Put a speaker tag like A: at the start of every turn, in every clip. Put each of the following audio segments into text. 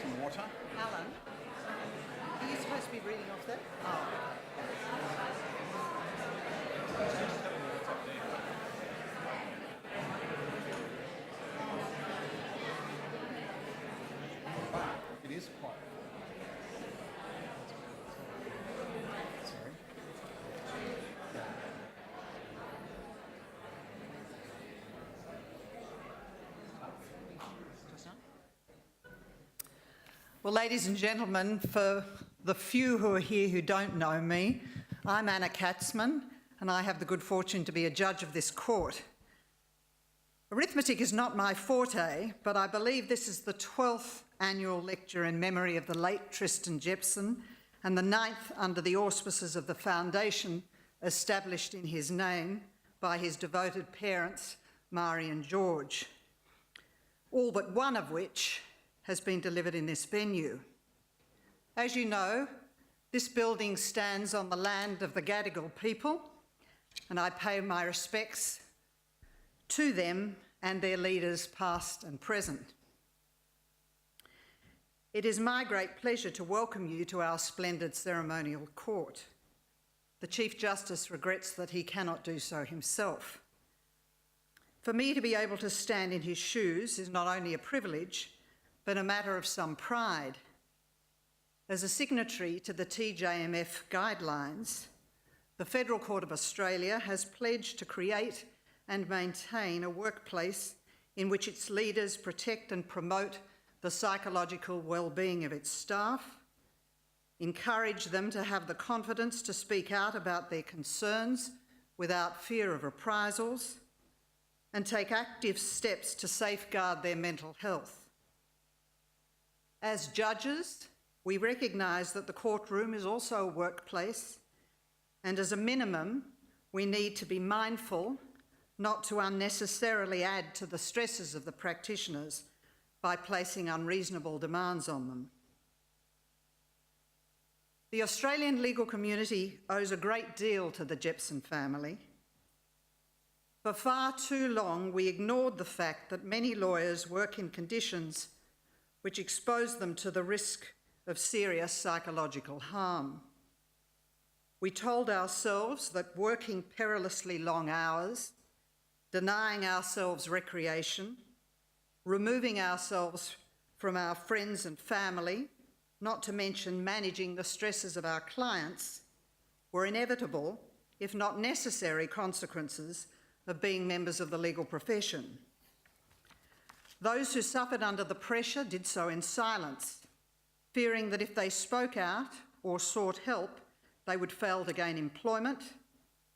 A: Some water.
B: Alan, are you supposed to be reading off that? Oh.
A: It is quite. Sorry.
B: Well, ladies and gentlemen, for the few who are here who don't know me, I'm Anna Katzman, and I have the good fortune to be a judge of this court. Arithmetic is not my forte, but I believe this is the 12th annual lecture in memory of the late Tristen Jepson and the 9th under the auspices of the foundation established in his name by his devoted parents, Mari and George, all but one of which has been delivered in this venue. As you know, this building stands on the land of the Gadigal people, and I pay my respects to them and their leaders past and present. It is my great pleasure to welcome you to our splendid ceremonial court. The Chief Justice regrets that he cannot do so himself. For me to be able to stand in his shoes is not only a privilege, but a matter of some pride. As a signatory to the TJMF guidelines, the Federal Court of Australia has pledged to create and maintain a workplace in which its leaders protect and promote the psychological well-being of its staff, encourage them to have the confidence to speak out about their concerns without fear of reprisals, and take active steps to safeguard their mental health. As judges, we recognise that the courtroom is also a workplace, and as a minimum, we need to be mindful not to unnecessarily add to the stresses of the practitioners by placing unreasonable demands on them. The Australian legal community owes a great deal to the Jepson family. For far too long, we ignored the fact that many lawyers work in conditions which expose them to the risk of serious psychological harm. We told ourselves that working perilously long hours, denying ourselves recreation, removing ourselves from our friends and family, not to mention managing the stresses of our clients, were inevitable, if not necessary, consequences of being members of the legal profession. Those who suffered under the pressure did so in silence, fearing that if they spoke out or sought help, they would fail to gain employment,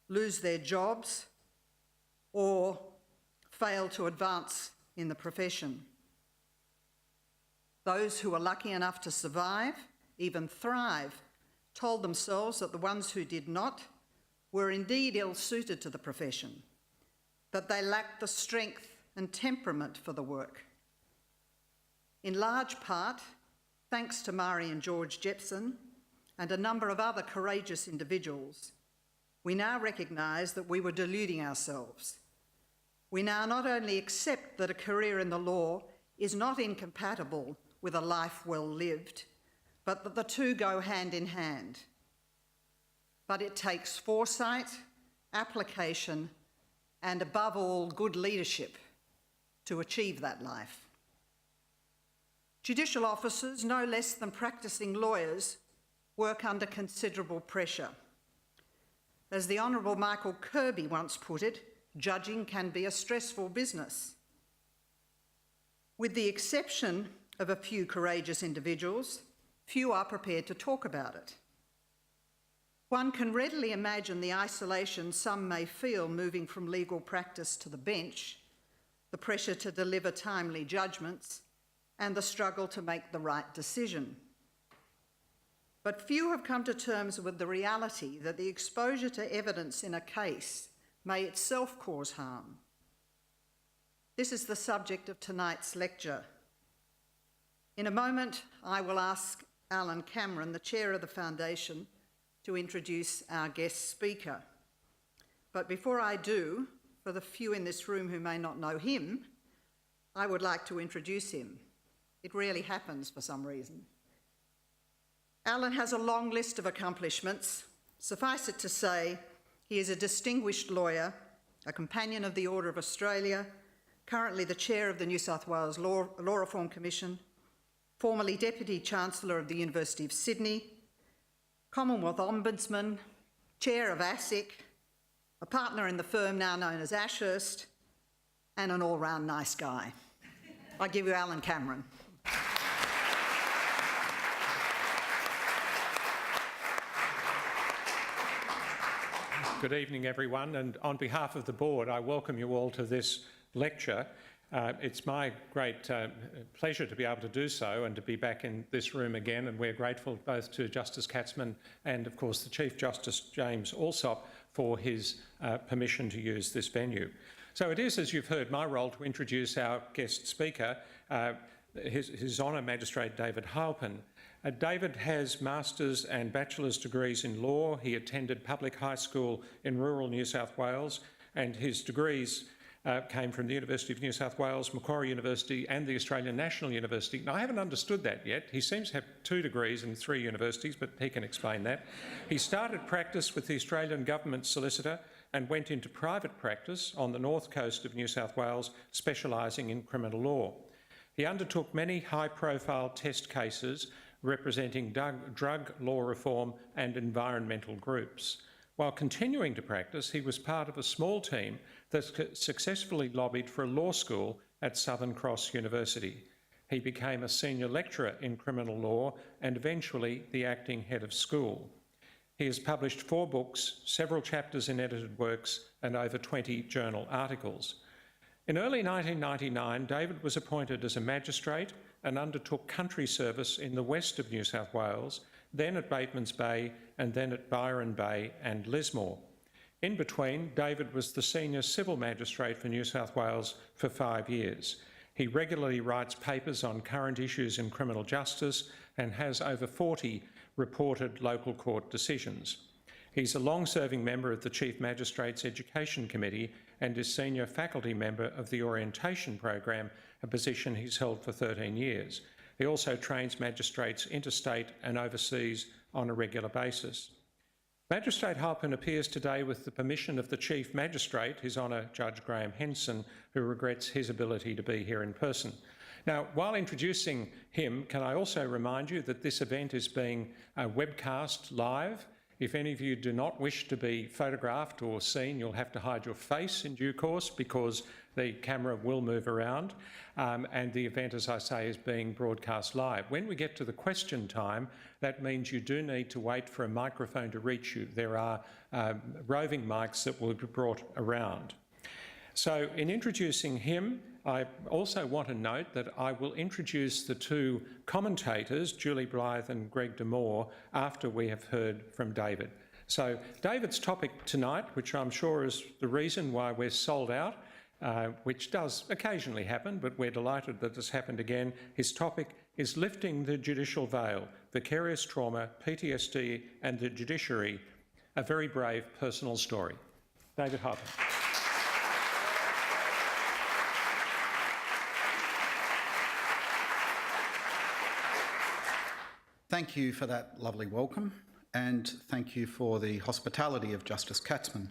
B: lose their jobs, or fail to advance in the profession. Those who were lucky enough to survive, even thrive, told themselves that the ones who did not were indeed ill-suited to the profession, that they lacked the strength and temperament for the work. In large part, thanks to Mari and George Jepson and a number of other courageous individuals, we now recognise that we were deluding ourselves. We now not only accept that a career in the law is not incompatible with a life well lived, but that the two go hand in hand. But it takes foresight, application, and above all, good leadership to achieve that life. Judicial officers, no less than practising lawyers, work under considerable pressure. As the Honourable Michael Kirby once put it, judging can be a stressful business. With the exception of a few courageous individuals, few are prepared to talk about it. One can readily imagine the isolation some may feel moving from legal practice to the bench, the pressure to deliver timely judgments, and the struggle to make the right decision. But few have come to terms with the reality that the exposure to evidence in a case may itself cause harm. This is the subject of tonight's lecture. In a moment, I will ask Alan Cameron, the chair of the foundation, to introduce our guest speaker. But before I do, for the few in this room who may not know him, I would like to introduce him. It rarely happens for some reason. Alan has a long list of accomplishments. Suffice it to say, he is a distinguished lawyer, a companion of the Order of Australia, currently the chair of the New South Wales Law Reform Commission, formerly Deputy Chancellor of the University of Sydney, Commonwealth Ombudsman, chair of ASIC, a partner in the firm now known as Ashurst, and an all-round nice guy. I give you Alan Cameron.
C: Good evening, everyone, and on behalf of the board, I welcome you all to this lecture. It's my great pleasure to be able to do so and to be back in this room again, and we're grateful both to Justice Katzmann and, of course, the Chief Justice James Allsop for his permission to use this venue. So it is, as you've heard, my role to introduce our guest speaker, His Honour Magistrate David Heilpern. David has master's and bachelor's degrees in law. He attended public high school in rural New South Wales, and his degrees came from the University of New South Wales, Macquarie University and the Australian National University. Now, I haven't understood that yet. He seems to have 2 degrees in 3 universities, but he can explain that. He started practice with the Australian Government Solicitor and went into private practice on the north coast of New South Wales, specialising in criminal law. He undertook many high-profile test cases representing drug law reform and environmental groups. While continuing to practice, he was part of a small team that successfully lobbied for a law school at Southern Cross University. He became a senior lecturer in criminal law and eventually the acting head of school. He has published 4 books, several chapters in edited works, and over 20 journal articles. In early 1999, David was appointed as a magistrate and undertook country service in the west of New South Wales, then at Bateman's Bay and then at Byron Bay and Lismore. In between, David was the senior civil magistrate for New South Wales for 5 years. He regularly writes papers on current issues in criminal justice and has over 40 reported local court decisions. He's a long-serving member of the Chief Magistrate's Education Committee and is senior faculty member of the Orientation Program, a position he's held for 13 years. He also trains magistrates interstate and overseas on a regular basis. Magistrate Heilpern appears today with the permission of the Chief Magistrate, His Honour Judge Graham Henson, who regrets his ability to be here in person. Now, while introducing him, can I also remind you that this event is being webcast live. If any of you do not wish to be photographed or seen, you'll have to hide your face in due course because the camera will move around. And the event, as I say, is being broadcast live. When we get to the question time, that means you do need to wait for a microphone to reach you. There are roving mics that will be brought around. So in introducing him, I also want to note that I will introduce the 2 commentators, Julie Blyth and Greg Demore, after we have heard from David. So David's topic tonight, which I'm sure is the reason why we're sold out, which does occasionally happen, but we're delighted that this happened again. His topic is Lifting the Judicial Veil, Vicarious Trauma, PTSD and the Judiciary, a very brave personal story. David Heilpern.
A: Thank you for that lovely welcome, and thank you for the hospitality of Justice Katzmann.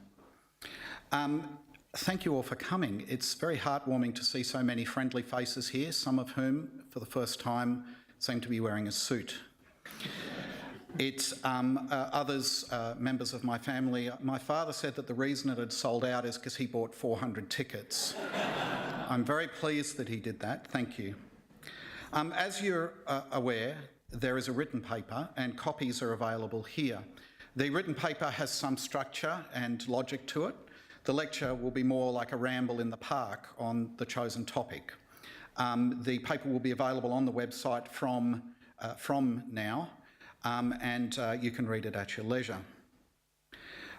A: Thank you all for coming. It's very heartwarming to see so many friendly faces here, some of whom, for the first time, seem to be wearing a suit. It's others, members of my family. My father said that the reason it had sold out is because he bought 400 tickets. I'm very pleased that he did that. Thank you. As you're aware, there is a written paper and copies are available here. The written paper has some structure and logic to it. The lecture will be more like a ramble in the park on the chosen topic. The paper will be available on the website from now, and you can read it at your leisure.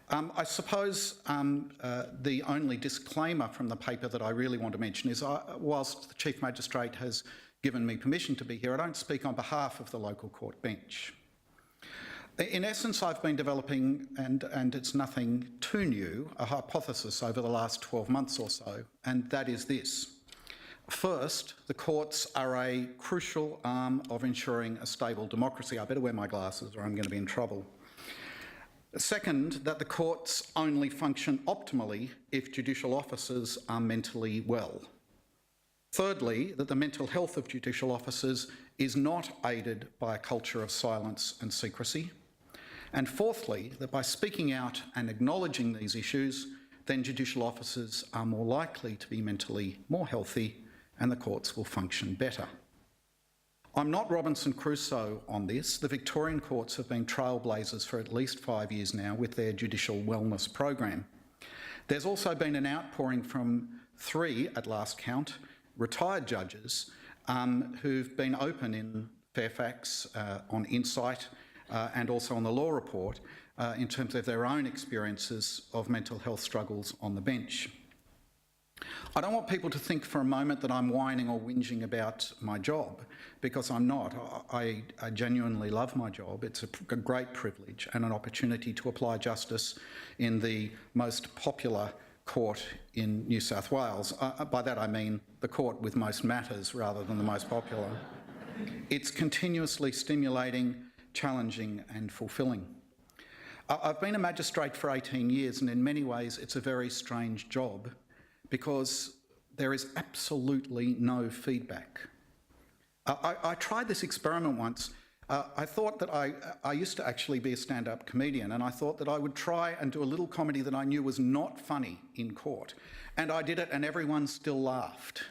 A: I suppose the only disclaimer from the paper that I really want to mention is whilst the Chief Magistrate has given me permission to be here, I don't speak on behalf of the local court bench. In essence, I've been developing, and it's nothing too new, a hypothesis over the last 12 months or so, and that is this. First, the courts are a crucial arm of ensuring a stable democracy. I better wear my glasses or I'm going to be in trouble. Second, that the courts only function optimally if judicial officers are mentally well. Thirdly, that the mental health of judicial officers is not aided by a culture of silence and secrecy. And fourthly, that by speaking out and acknowledging these issues, then judicial officers are more likely to be mentally more healthy and the courts will function better. I'm not Robinson Crusoe on this. The Victorian courts have been trailblazers for at least 5 years now with their judicial wellness program. There's also been an outpouring from 3, at last count, retired judges who've been open in Fairfax, on Insight, and also on the Law Report in terms of their own experiences of mental health struggles on the bench. I don't want people to think for a moment that I'm whining or whinging about my job, because I'm not. I genuinely love my job. It's a great privilege and an opportunity to apply justice in the most popular court in New South Wales. By that I mean the court with most matters rather than the most popular. It's continuously stimulating, challenging and fulfilling. I've been a magistrate for 18 years and in many ways it's a very strange job because there is absolutely no feedback. I tried this experiment once. I thought that I used to actually be a stand-up comedian and I thought that I would try and do a little comedy that I knew was not funny in court. And I did it and everyone still laughed.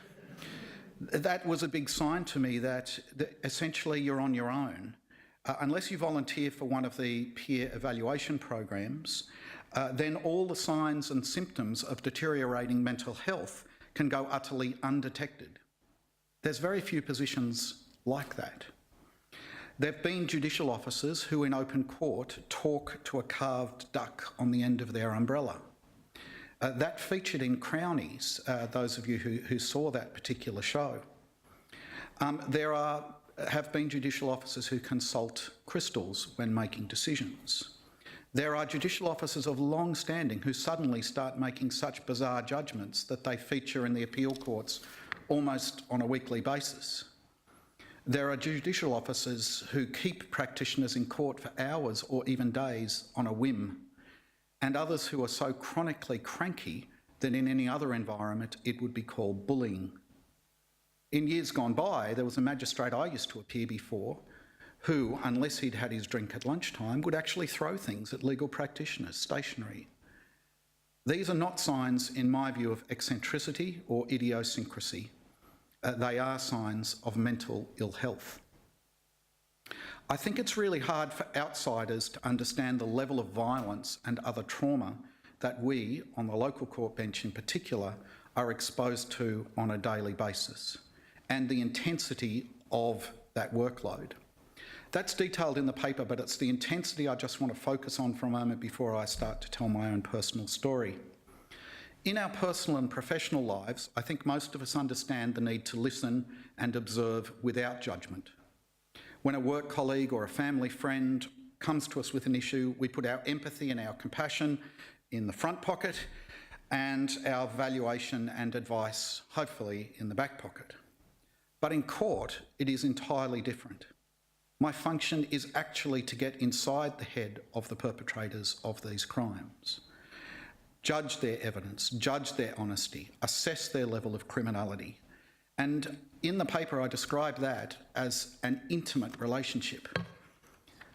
A: That was a big sign to me that essentially you're on your own. Unless you volunteer for one of the peer evaluation programs, then all the signs and symptoms of deteriorating mental health can go utterly undetected. There's very few positions like that. There have been judicial officers who in open court talk to a carved duck on the end of their umbrella. That featured in Crownies, those of you who saw that particular show. There have been judicial officers who consult crystals when making decisions. There are judicial officers of long standing who suddenly start making such bizarre judgments that they feature in the appeal courts almost on a weekly basis. There are judicial officers who keep practitioners in court for hours or even days on a whim, and others who are so chronically cranky that in any other environment it would be called bullying. In years gone by, there was a magistrate I used to appear before who, unless he'd had his drink at lunchtime, would actually throw things at legal practitioners, stationary. These are not signs, in my view, of eccentricity or idiosyncrasy. They are signs of mental ill health. I think it's really hard for outsiders to understand the level of violence and other trauma that we, on the local court bench in particular, are exposed to on a daily basis, and the intensity of that workload. That's detailed in the paper, but it's the intensity I just want to focus on for a moment before I start to tell my own personal story. In our personal and professional lives, I think most of us understand the need to listen and observe without judgment. When a work colleague or a family friend comes to us with an issue, we put our empathy and our compassion in the front pocket and our valuation and advice, hopefully, in the back pocket. But in court, it is entirely different. My function is actually to get inside the head of the perpetrators of these crimes, judge their evidence, judge their honesty, assess their level of criminality. And in the paper, I describe that as an intimate relationship.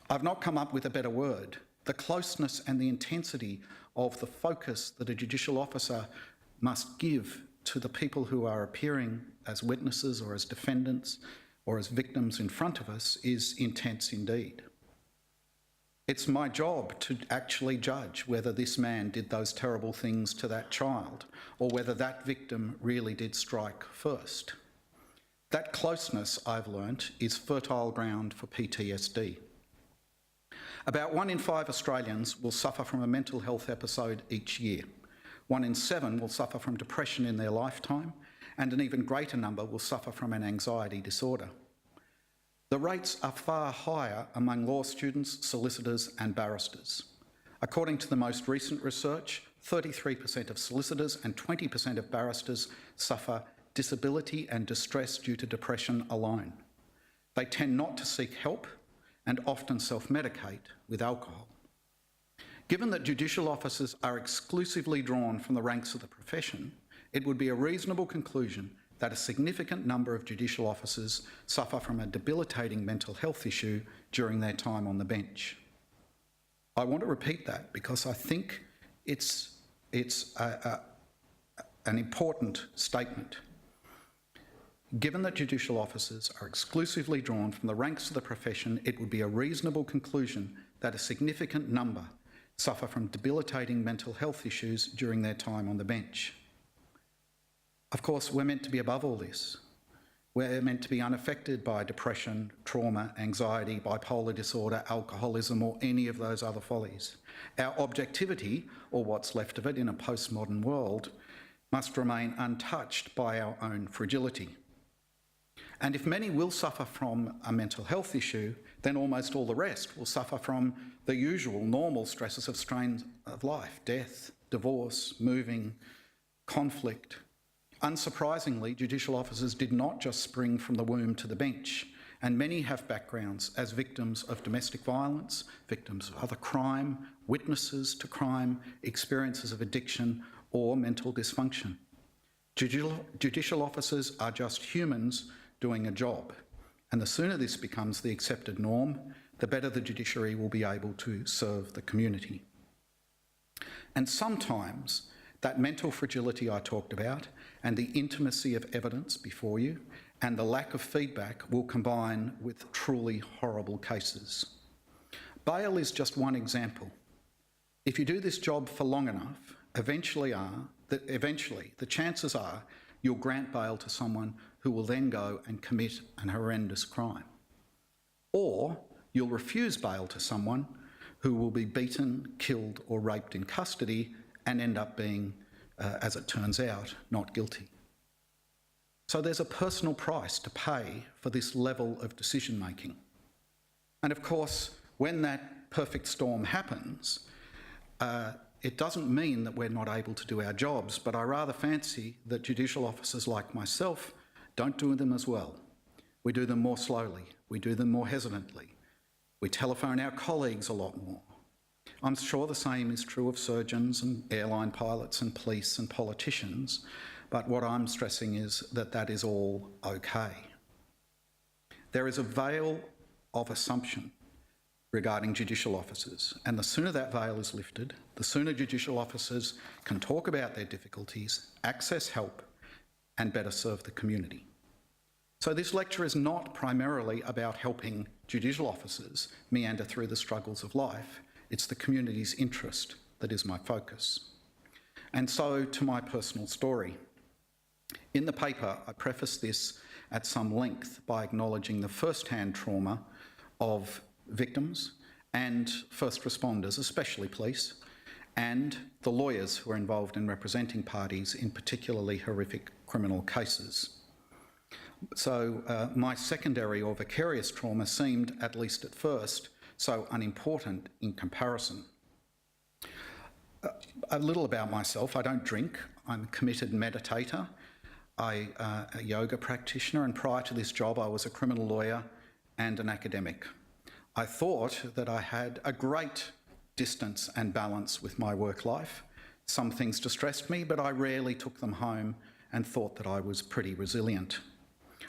A: I've not come up with a better word. The closeness and the intensity of the focus that a judicial officer must give to the people who are appearing as witnesses or as defendants or as victims in front of us is intense indeed. It's my job to actually judge whether this man did those terrible things to that child or whether that victim really did strike first. That closeness, I've learnt, is fertile ground for PTSD. About 1 in 5 Australians will suffer from a mental health episode each year. 1 in 7 will suffer from depression in their lifetime, and an even greater number will suffer from an anxiety disorder. The rates are far higher among law students, solicitors and barristers. According to the most recent research, 33% of solicitors and 20% of barristers suffer disability and distress due to depression alone. They tend not to seek help and often self-medicate with alcohol. Given that judicial officers are exclusively drawn from the ranks of the profession, it would be a reasonable conclusion that a significant number of judicial officers suffer from a debilitating mental health issue during their time on the bench. I want to repeat that because I think it's an important statement. Given that judicial officers are exclusively drawn from the ranks of the profession, it would be a reasonable conclusion that a significant number suffer from debilitating mental health issues during their time on the bench. Of course, we're meant to be above all this. We're meant to be unaffected by depression, trauma, anxiety, bipolar disorder, alcoholism, or any of those other follies. Our objectivity, or what's left of it in a postmodern world, must remain untouched by our own fragility. And if many will suffer from a mental health issue, then almost all the rest will suffer from the usual normal stresses of strains of life: death, divorce, moving, conflict. Unsurprisingly, judicial officers did not just spring from the womb to the bench, and many have backgrounds as victims of domestic violence, victims of other crime, witnesses to crime, experiences of addiction or mental dysfunction. Judicial officers are just humans doing a job, and the sooner this becomes the accepted norm, the better the judiciary will be able to serve the community. And sometimes that mental fragility I talked about and the intimacy of evidence before you and the lack of feedback will combine with truly horrible cases. Bail is just one example. If you do this job for long enough, eventually the chances are you'll grant bail to someone who will then go and commit an horrendous crime. Or you'll refuse bail to someone who will be beaten, killed or raped in custody and end up being, as it turns out, not guilty. So there's a personal price to pay for this level of decision making. And of course, when that perfect storm happens, it doesn't mean that we're not able to do our jobs, but I rather fancy that judicial officers like myself don't do them as well. We do them more slowly, we do them more hesitantly, we telephone our colleagues a lot more. I'm sure the same is true of surgeons and airline pilots and police and politicians, but what I'm stressing is that that is all okay. There is a veil of assumption regarding judicial officers, and the sooner that veil is lifted, the sooner judicial officers can talk about their difficulties, access help, and better serve the community. So this lecture is not primarily about helping judicial officers meander through the struggles of life. It's the community's interest that is my focus. And so to my personal story. In the paper, I preface this at some length by acknowledging the first-hand trauma of victims and first responders, especially police, and the lawyers who are involved in representing parties in particularly horrific criminal cases. So my secondary or vicarious trauma seemed, at least at first, so unimportant in comparison. A little about myself: I don't drink, I'm a committed meditator, I'm a yoga practitioner, and prior to this job I was a criminal lawyer and an academic. I thought that I had a great distance and balance with my work life. Some things distressed me, but I rarely took them home and thought that I was pretty resilient.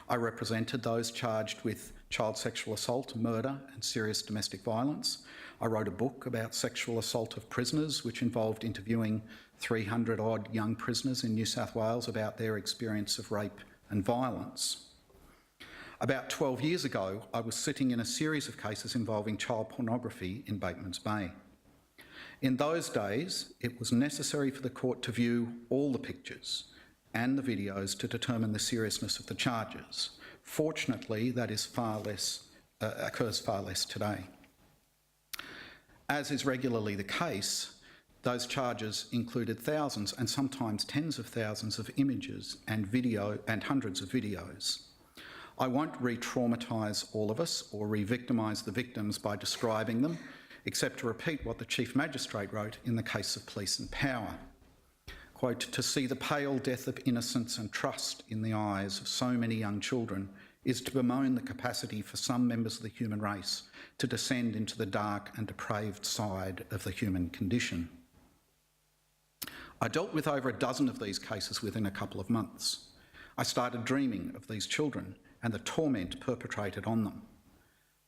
A: I represented those charged with child sexual assault, murder and serious domestic violence. I wrote a book about sexual assault of prisoners, which involved interviewing 300-odd young prisoners in New South Wales about their experience of rape and violence. About 12 years ago, I was sitting in a series of cases involving child pornography in Batemans Bay. In those days, it was necessary for the court to view all the pictures and the videos to determine the seriousness of the charges. Fortunately, that is occurs far less today. As is regularly the case, those charges included thousands and sometimes tens of thousands of images and video and hundreds of videos. I won't re-traumatise all of us or re-victimise the victims by describing them, except to repeat what the Chief Magistrate wrote in the case of Police and Power. quote, "To see the pale death of innocence and trust in the eyes of so many young children is to bemoan the capacity for some members of the human race to descend into the dark and depraved side of the human condition." I dealt with over a dozen of these cases within a couple of months. I started dreaming of these children and the torment perpetrated on them.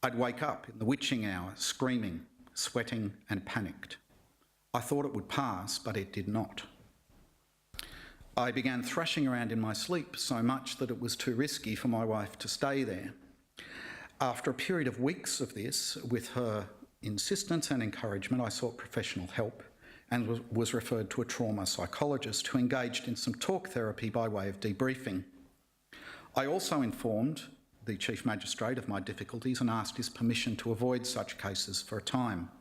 A: I'd wake up in the witching hour screaming, sweating and panicked. I thought it would pass, but it did not. I began thrashing around in my sleep so much that it was too risky for my wife to stay there. After a period of weeks of this, with her insistence and encouragement, I sought professional help and was referred to a trauma psychologist who engaged in some talk therapy by way of debriefing. I also informed the Chief Magistrate of my difficulties and asked his permission to avoid such cases for a time.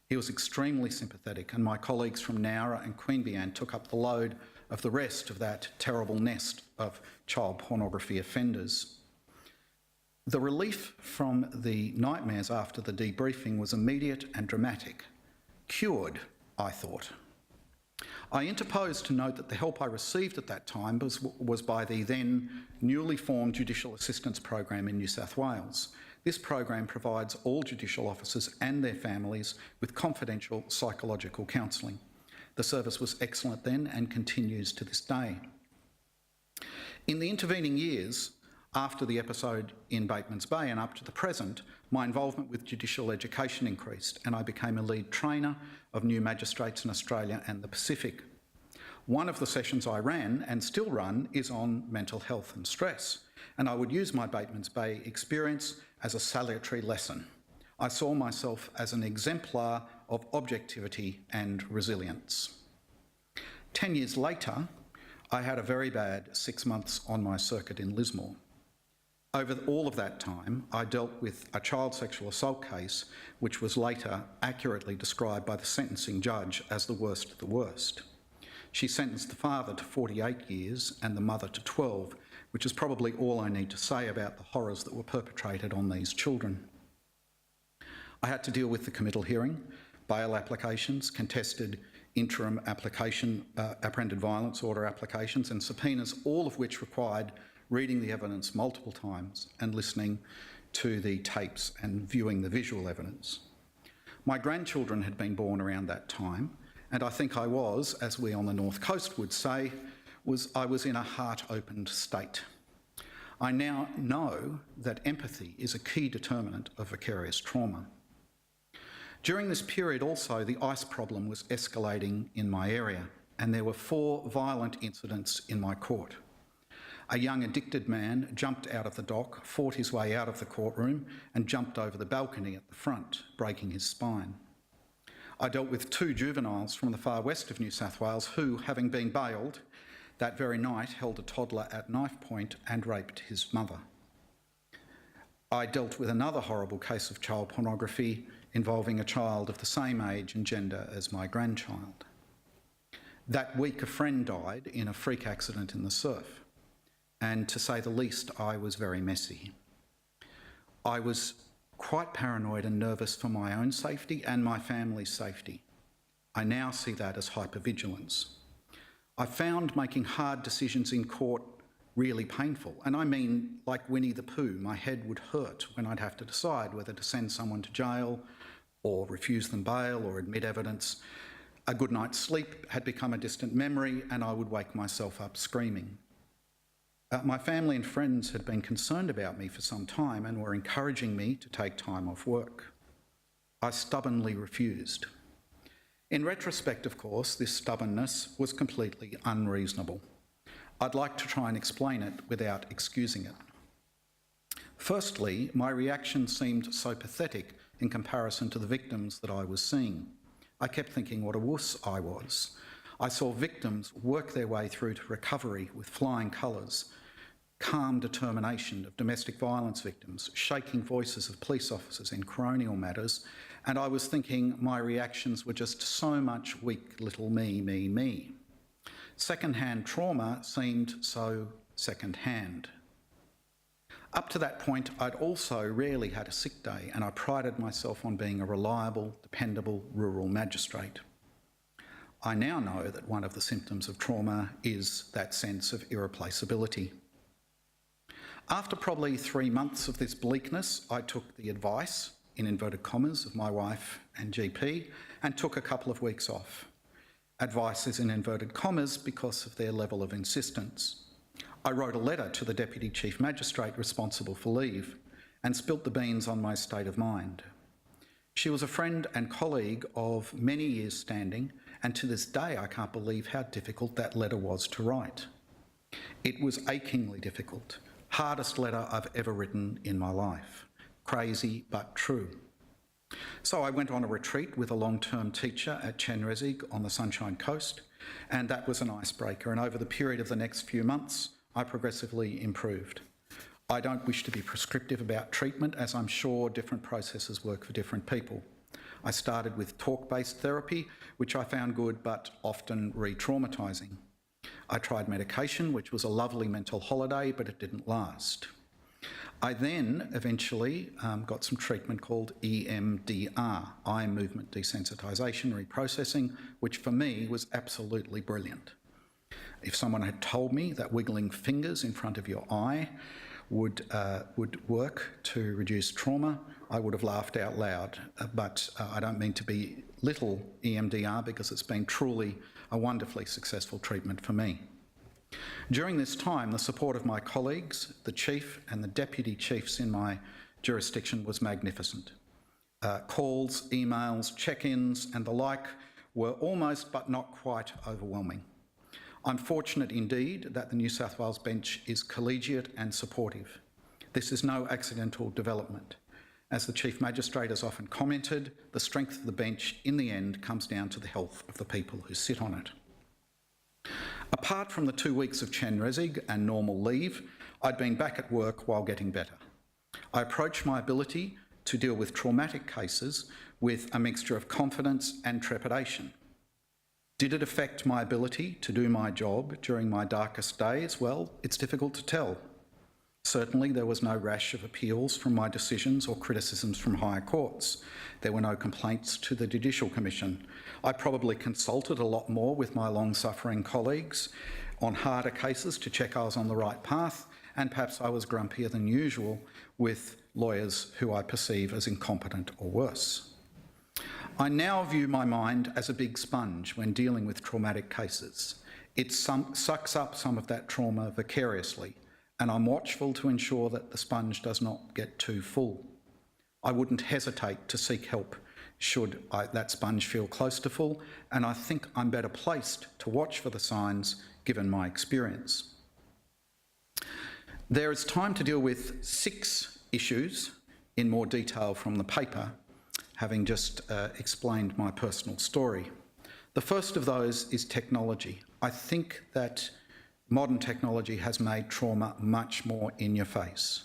A: He was extremely sympathetic, and my colleagues from Nowra and Queanbeyan took up the load of the rest of that terrible nest of child pornography offenders. The relief from the nightmares after the debriefing was immediate and dramatic. Cured, I thought. I interposed to note that the help I received at that time was by the then newly formed Judicial Assistance Program in New South Wales. This program provides all judicial officers and their families with confidential psychological counselling. The service was excellent then and continues to this day. In the intervening years, after the episode in Bateman's Bay and up to the present, my involvement with judicial education increased and I became a lead trainer of new magistrates in Australia and the Pacific. One of the sessions I ran and still run is on mental health and stress, and I would use my Bateman's Bay experience as a salutary lesson. I saw myself as an exemplar of objectivity and resilience. 10 years later, I had a very bad 6 months on my circuit in Lismore. Over all of that time, I dealt with a child sexual assault case, which was later accurately described by the sentencing judge as the worst of the worst. She sentenced the father to 48 years and the mother to 12, which is probably all I need to say about the horrors that were perpetrated on these children. I had to deal with the committal hearing, bail applications, contested interim application, apprehended violence order applications and subpoenas, all of which required reading the evidence multiple times and listening to the tapes and viewing the visual evidence. My grandchildren had been born around that time, and I think I was, as we on the North Coast would say, I was in a heart-opened state. I now know that empathy is a key determinant of vicarious trauma. During this period also, the ice problem was escalating in my area, and there were 4 violent incidents in my court. A young addicted man jumped out of the dock, fought his way out of the courtroom and jumped over the balcony at the front, breaking his spine. I dealt with 2 juveniles from the far west of New South Wales who, having been bailed, that very night held a toddler at knife point and raped his mother. I dealt with another horrible case of child pornography involving a child of the same age and gender as my grandchild. That week, a friend died in a freak accident in the surf. And to say the least, I was very messy. I was quite paranoid and nervous for my own safety and my family's safety. I now see that as hypervigilance. I found making hard decisions in court really painful, and I mean like Winnie the Pooh. My head would hurt when I'd have to decide whether to send someone to jail or refuse them bail or admit evidence. A good night's sleep had become a distant memory and I would wake myself up screaming. My family and friends had been concerned about me for some time and were encouraging me to take time off work. I stubbornly refused. In retrospect, of course, this stubbornness was completely unreasonable. I'd like to try and explain it without excusing it. Firstly, my reaction seemed so pathetic in comparison to the victims that I was seeing. I kept thinking what a wuss I was. I saw victims work their way through to recovery with flying colours, calm determination of domestic violence victims, shaking voices of police officers in coronial matters, and I was thinking my reactions were just so much weak little me. Second-hand trauma seemed so second-hand. Up to that point, I'd also rarely had a sick day, and I prided myself on being a reliable, dependable rural magistrate. I now know that one of the symptoms of trauma is that sense of irreplaceability. After probably 3 months of this bleakness, I took the advice, in inverted commas, of my wife and GP and took a couple of weeks off. Advice is in inverted commas because of their level of insistence. I wrote a letter to the Deputy Chief Magistrate responsible for leave and spilt the beans on my state of mind. She was a friend and colleague of many years' standing, and to this day I can't believe how difficult that letter was to write. It was achingly difficult. Hardest letter I've ever written in my life. Crazy but true. So I went on a retreat with a long-term teacher at Chenrezig on the Sunshine Coast, and that was an icebreaker, and over the period of the next few months I progressively improved. I don't wish to be prescriptive about treatment, as I'm sure different processes work for different people. I started with talk-based therapy, which I found good but often re-traumatising. I tried medication, which was a lovely mental holiday, but it didn't last. I then eventually got some treatment called EMDR, eye movement desensitisation reprocessing, which for me was absolutely brilliant. If someone had told me that wiggling fingers in front of your eye would work to reduce trauma, I would have laughed out loud. But I don't mean to belittle EMDR because it's been truly a wonderfully successful treatment for me. During this time, the support of my colleagues, the Chief and the Deputy Chiefs in my jurisdiction was magnificent. Calls, emails, check-ins and the like were almost but not quite overwhelming. I'm fortunate indeed that the New South Wales bench is collegiate and supportive. This is no accidental development. As the Chief Magistrate has often commented, the strength of the bench in the end comes down to the health of the people who sit on it. Apart from the 2 weeks of Chenrezig and normal leave, I'd been back at work while getting better. I approached my ability to deal with traumatic cases with a mixture of confidence and trepidation. Did it affect my ability to do my job during my darkest days? Well, it's difficult to tell. Certainly there was no rash of appeals from my decisions or criticisms from higher courts. There were no complaints to the Judicial Commission. I probably consulted a lot more with my long-suffering colleagues on harder cases to check I was on the right path, and perhaps I was grumpier than usual with lawyers who I perceive as incompetent or worse. I now view my mind as a big sponge when dealing with traumatic cases. It sucks up some of that trauma vicariously, and I'm watchful to ensure that the sponge does not get too full. I wouldn't hesitate to seek help should that sponge feel close to full, and I think I'm better placed to watch for the signs given my experience. There is time to deal with 6 issues in more detail from the paper, having just explained my personal story. The first of those is technology. I think that modern technology has made trauma much more in your face.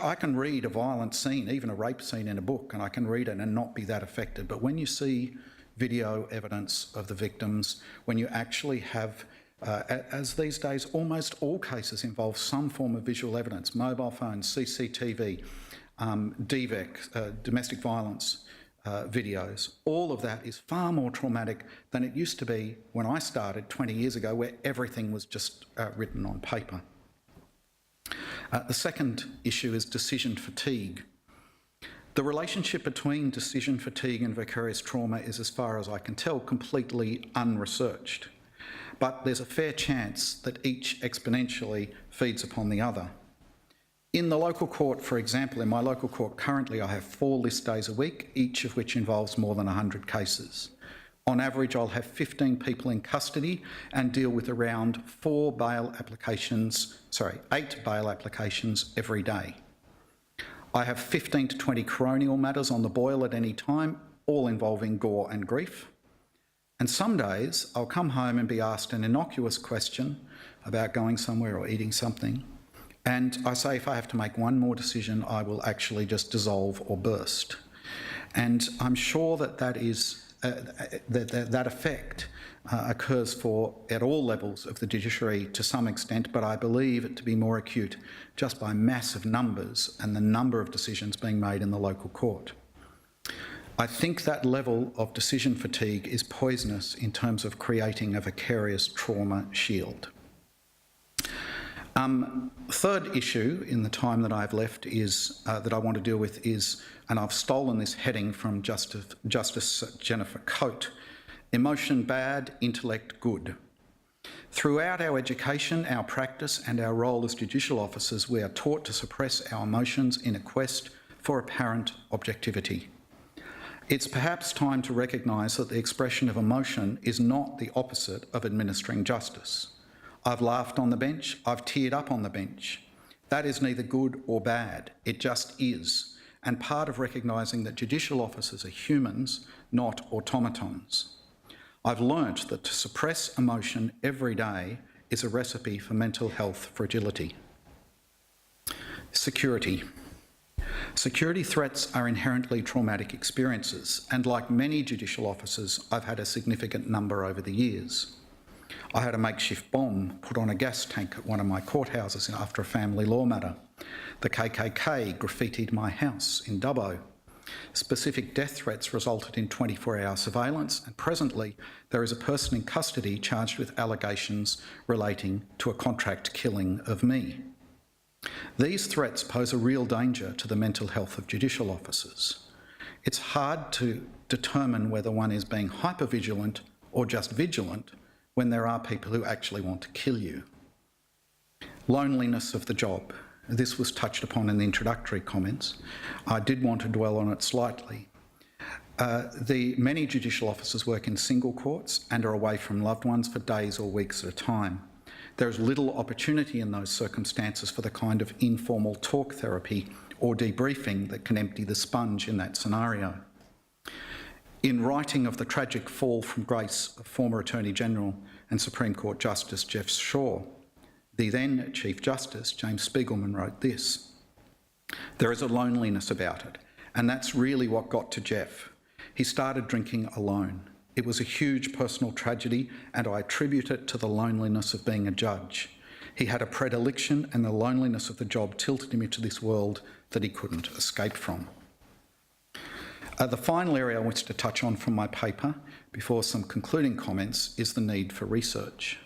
A: I can read a violent scene, even a rape scene in a book, and I can read it and not be that affected. But when you see video evidence of the victims, when you actually have, as these days, almost all cases involve some form of visual evidence, mobile phones, CCTV, DVEC, domestic violence videos, all of that is far more traumatic than it used to be when I started 20 years ago, where everything was just written on paper. The second issue is decision fatigue. The relationship between decision fatigue and vicarious trauma is, as far as I can tell, completely unresearched. But there's a fair chance that each exponentially feeds upon the other. In the local court, for example, in my local court currently, I have 4 list days a week, each of which involves more than 100 cases. On average, I'll have 15 people in custody and deal with around 8 bail applications every day. I have 15 to 20 coronial matters on the boil at any time, all involving gore and grief. And some days I'll come home and be asked an innocuous question about going somewhere or eating something. And I say if I have to make one more decision, I will actually just dissolve or burst. And I'm sure that that effect occurs at all levels of the judiciary to some extent, but I believe it to be more acute just by massive numbers and the number of decisions being made in the local court. I think that level of decision fatigue is poisonous in terms of creating a vicarious trauma shield. Third issue in the time that I have left is that I want to deal with is, and I've stolen this heading from Justice Jennifer Coate, emotion bad, intellect good. Throughout our education, our practice and our role as judicial officers, we are taught to suppress our emotions in a quest for apparent objectivity. It's perhaps time to recognise that the expression of emotion is not the opposite of administering justice. I've laughed on the bench, I've teared up on the bench. That is neither good or bad, it just is, and part of recognising that judicial officers are humans, not automatons. I've learnt that to suppress emotion every day is a recipe for mental health fragility. Security. Security threats are inherently traumatic experiences, and like many judicial officers, I've had a significant number over the years. I had a makeshift bomb put on a gas tank at one of my courthouses after a family law matter. The KKK graffitied my house in Dubbo. Specific death threats resulted in 24-hour surveillance, and presently there is a person in custody charged with allegations relating to a contract killing of me. These threats pose a real danger to the mental health of judicial officers. It's hard to determine whether one is being hypervigilant or just vigilant when there are people who actually want to kill you. Loneliness of the job. This was touched upon in the introductory comments. I did want to dwell on it slightly. Many judicial officers work in single courts and are away from loved ones for days or weeks at a time. There is little opportunity in those circumstances for the kind of informal talk therapy or debriefing that can empty the sponge in that scenario. In writing of the tragic fall from grace of former Attorney General and Supreme Court Justice Jeff Shaw, the then Chief Justice, James Spiegelman, wrote this: "There is a loneliness about it, and that's really what got to Jeff. He started drinking alone. It was a huge personal tragedy, and I attribute it to the loneliness of being a judge. He had a predilection, and the loneliness of the job tilted him into this world that he couldn't escape from." The final area I wish to touch on from my paper, before some concluding comments, is the need for research.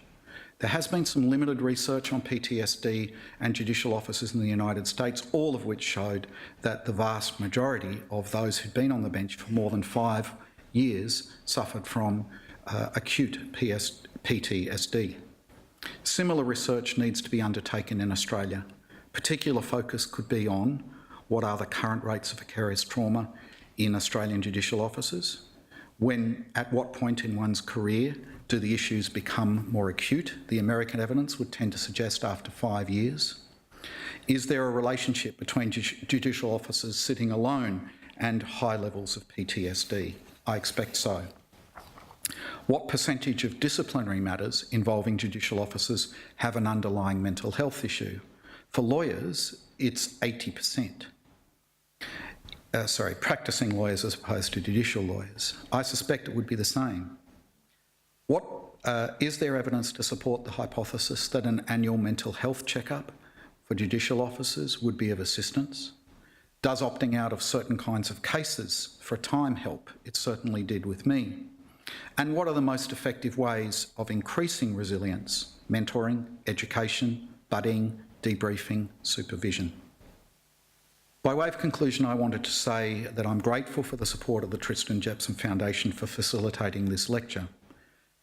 A: There has been some limited research on PTSD and judicial officers in the United States, all of which showed that the vast majority of those who'd been on the bench for more than 5 years suffered from acute PTSD. Similar research needs to be undertaken in Australia. Particular focus could be on what are the current rates of vicarious trauma in Australian judicial officers, at what point in one's career do the issues become more acute? The American evidence would tend to suggest after 5 years. Is there a relationship between judicial officers sitting alone and high levels of PTSD? I expect so. What percentage of disciplinary matters involving judicial officers have an underlying mental health issue? For lawyers, it's 80%. Practicing lawyers as opposed to judicial lawyers. I suspect it would be the same. Is there evidence to support the hypothesis that an annual mental health checkup for judicial officers would be of assistance? Does opting out of certain kinds of cases for a time help? It certainly did with me. And what are the most effective ways of increasing resilience? Mentoring, education, buddying, debriefing, supervision. By way of conclusion, I wanted to say that I'm grateful for the support of the Tristen Jepson Foundation for facilitating this lecture.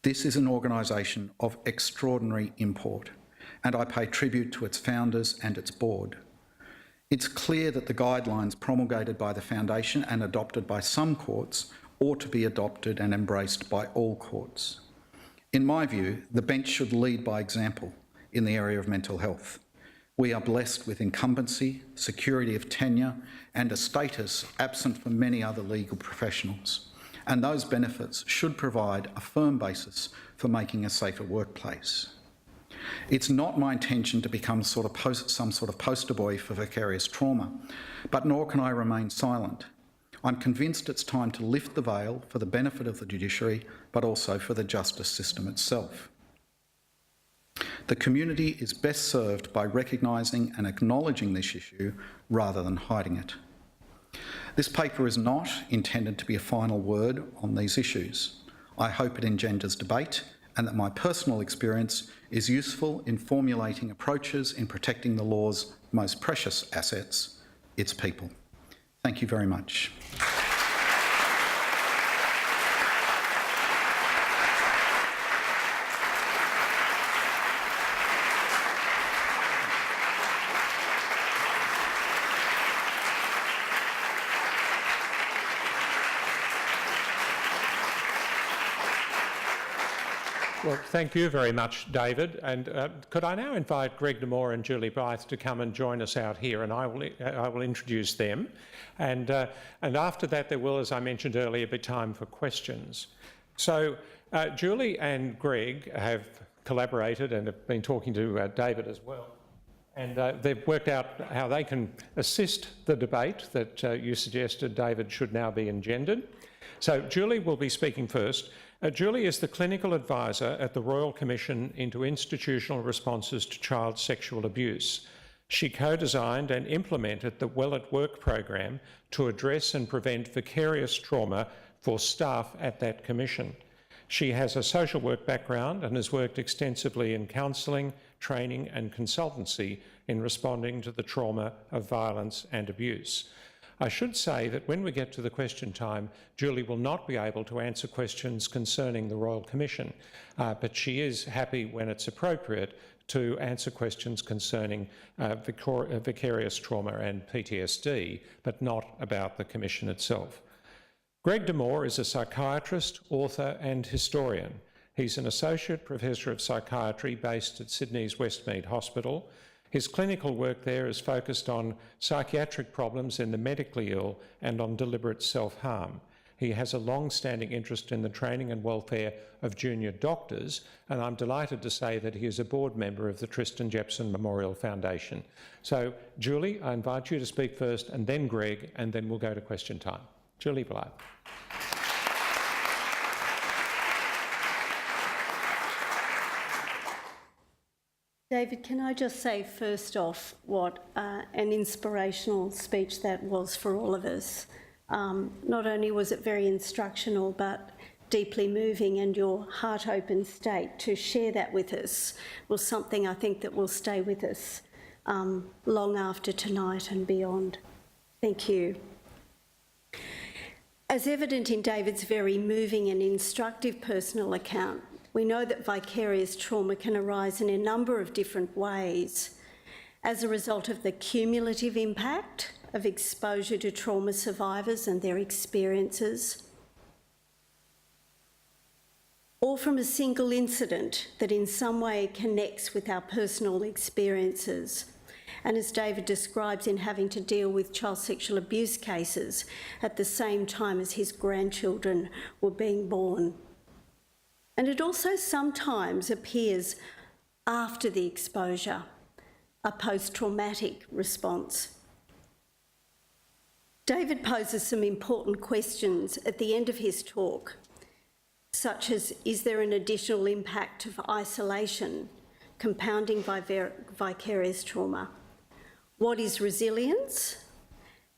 A: This is an organisation of extraordinary import, and I pay tribute to its founders and its board. It's clear that the guidelines promulgated by the Foundation and adopted by some courts ought to be adopted and embraced by all courts. In my view, the bench should lead by example in the area of mental health. We are blessed with incumbency, security of tenure, and a status absent from many other legal professionals, and those benefits should provide a firm basis for making a safer workplace. It's not my intention to become some sort of poster boy for vicarious trauma, but nor can I remain silent. I'm convinced it's time to lift the veil for the benefit of the judiciary, but also for the justice system itself. The community is best served by recognising and acknowledging this issue rather than hiding it. This paper is not intended to be a final word on these issues. I hope it engenders debate and that my personal experience is useful in formulating approaches in protecting the law's most precious assets, its people. Thank you very much.
C: Well, thank you very much, David. And could I now invite Greg Demore and Julie Blyth to come and join us out here, and I will introduce them. And after that, there will, as I mentioned earlier, be time for questions. So Julie and Greg have collaborated and have been talking to David as well. And they've worked out how they can assist the debate that you suggested, David, should now be engendered. So Julie will be speaking first. Julie is the clinical advisor at the Royal Commission into Institutional Responses to Child Sexual Abuse. She co-designed and implemented the Well at Work program to address and prevent vicarious trauma for staff at that commission. She has a social work background and has worked extensively in counselling, training and consultancy in responding to the trauma of violence and abuse. I should say that when we get to the question time, Julie will not be able to answer questions concerning the Royal Commission, but she is happy when it's appropriate to answer questions concerning vicarious trauma and PTSD, but not about the Commission itself. Greg Demore is a psychiatrist, author and historian. He's an Associate Professor of Psychiatry based at Sydney's Westmead Hospital. His clinical work there is focused on psychiatric problems in the medically ill and on deliberate self-harm. He has a long-standing interest in the training and welfare of junior doctors, and I'm delighted to say that he is a board member of the Tristen Jepson Memorial Foundation. So, Julie, I invite you to speak first, and then Greg, and then we'll go to question time. Julie Blyth.
D: David, can I just say first off what an inspirational speech that was for all of us. Not only was it very instructional, but deeply moving, and your heart-open state to share that with us was something I think that will stay with us long after tonight and beyond. Thank you. As evident in David's very moving and instructive personal account, we know that vicarious trauma can arise in a number of different ways as a result of the cumulative impact of exposure to trauma survivors and their experiences, or from a single incident that in some way connects with our personal experiences. And as David describes, in having to deal with child sexual abuse cases at the same time as his grandchildren were being born. And it also sometimes appears after the exposure, a post-traumatic response. David poses some important questions at the end of his talk, such as, is there an additional impact of isolation compounding vicarious trauma? What is resilience?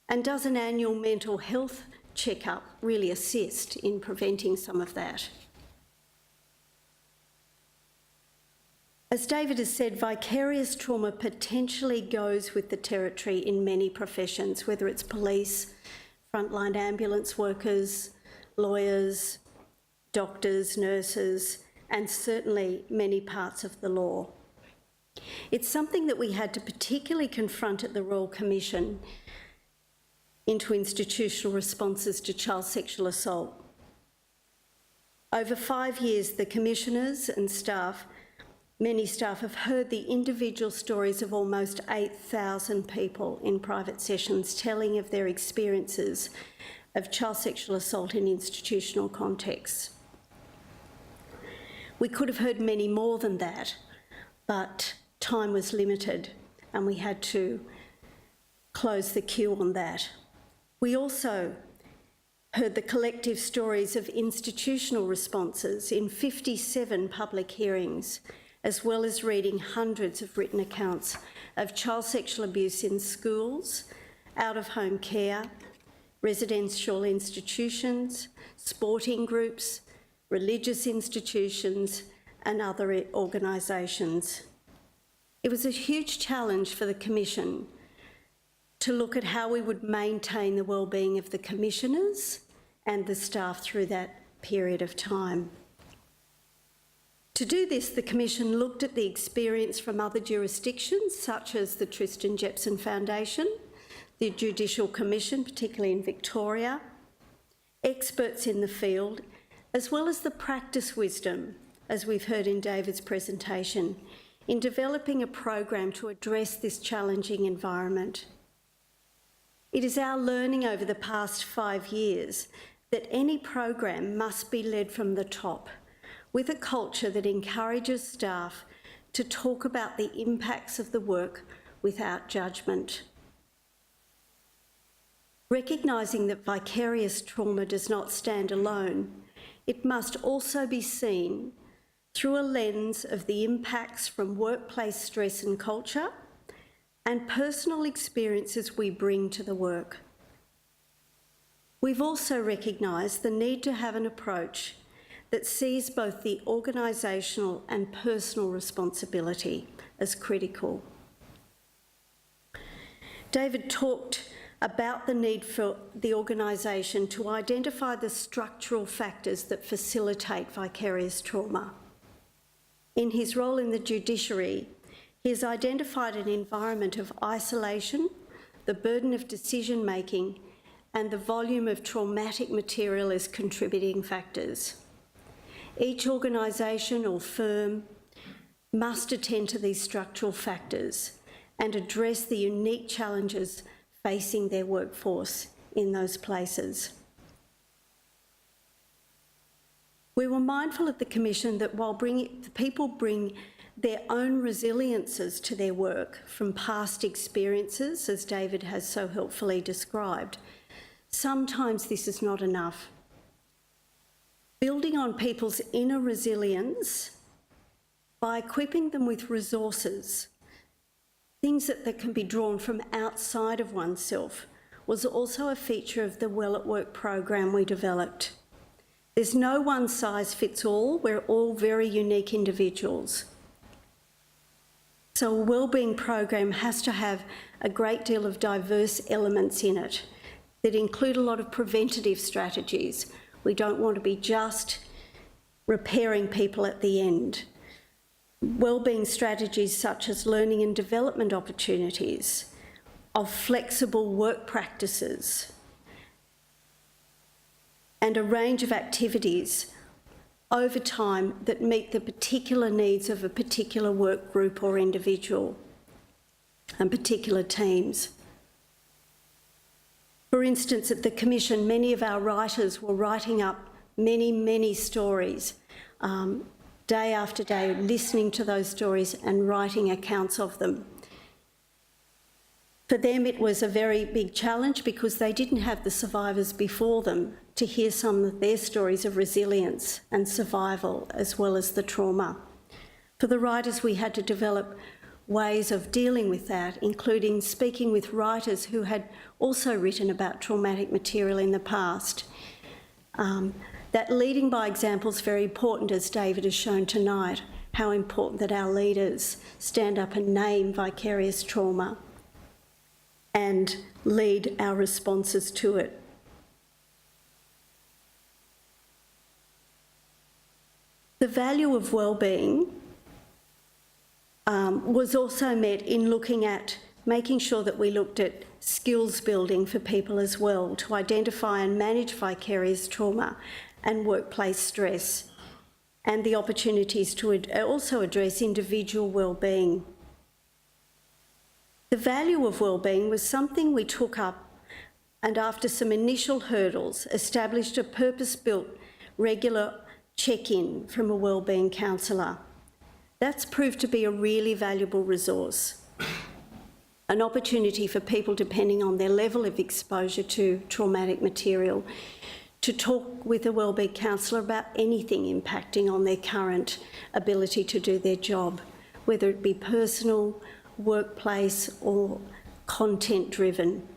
D: And does an annual mental health checkup really assist in preventing some of that? As David has said, vicarious trauma potentially goes with the territory in many professions, whether it's police, frontline ambulance workers, lawyers, doctors, nurses, and certainly many parts of the law. It's something that we had to particularly confront at the Royal Commission into institutional responses to child sexual assault. Over 5 years, the commissioners and staff, many staff, have heard the individual stories of almost 8,000 people in private sessions telling of their experiences of child sexual assault in institutional contexts. We could have heard many more than that, but time was limited and we had to close the queue on that. We also heard the collective stories of institutional responses in 57 public hearings, as well as reading hundreds of written accounts of child sexual abuse in schools, out-of-home care, residential institutions, sporting groups, religious institutions and other organisations. It was a huge challenge for the Commission to look at how we would maintain the wellbeing of the commissioners and the staff through that period of time. To do this, the Commission looked at the experience from other jurisdictions, such as the Tristen Jepson Foundation, the Judicial Commission, particularly in Victoria, experts in the field, as well as the practice wisdom, as we've heard in David's presentation, in developing a program to address this challenging environment. It is our learning over the past 5 years that any program must be led from the top, with a culture that encourages staff to talk about the impacts of the work without judgment. Recognising that vicarious trauma does not stand alone, it must also be seen through a lens of the impacts from workplace stress and culture and personal experiences we bring to the work. We've also recognised the need to have an approach that sees both the organisational and personal responsibility as critical. David talked about the need for the organisation to identify the structural factors that facilitate vicarious trauma. In his role in the judiciary, he has identified an environment of isolation, the burden of decision-making, and the volume of traumatic material as contributing factors. Each organisation or firm must attend to these structural factors and address the unique challenges facing their workforce in those places. We were mindful at the Commission that while people bring their own resiliences to their work from past experiences, as David has so helpfully described, sometimes this is not enough. Building on people's inner resilience by equipping them with resources, things that can be drawn from outside of oneself, was also a feature of the Well at Work program we developed. There's no one size fits all, we're all very unique individuals. So a wellbeing program has to have a great deal of diverse elements in it that include a lot of preventative strategies. We don't want to be just repairing people at the end. Wellbeing strategies such as learning and development opportunities, of flexible work practices, and a range of activities over time that meet the particular needs of a particular work group or individual and particular teams. For instance, at the Commission, many of our writers were writing up many stories, day after day, listening to those stories and writing accounts of them. For them, it was a very big challenge because they didn't have the survivors before them to hear some of their stories of resilience and survival, as well as the trauma. For the writers, we had to develop ways of dealing with that, including speaking with writers who had also written about traumatic material in the past. That leading by example is very important, as David has shown tonight, how important that our leaders stand up and name vicarious trauma and lead our responses to it. The value of wellbeing was also met in looking at making sure that we looked at skills building for people as well to identify and manage vicarious trauma and workplace stress, and the opportunities to also address individual wellbeing. The value of wellbeing was something we took up and, after some initial hurdles, established a purpose-built regular check-in from a wellbeing counsellor. That's proved to be a really valuable resource, an opportunity for people, depending on their level of exposure to traumatic material, to talk with a wellbeing counsellor about anything impacting on their current ability to do their job, whether it be personal, workplace or content-driven.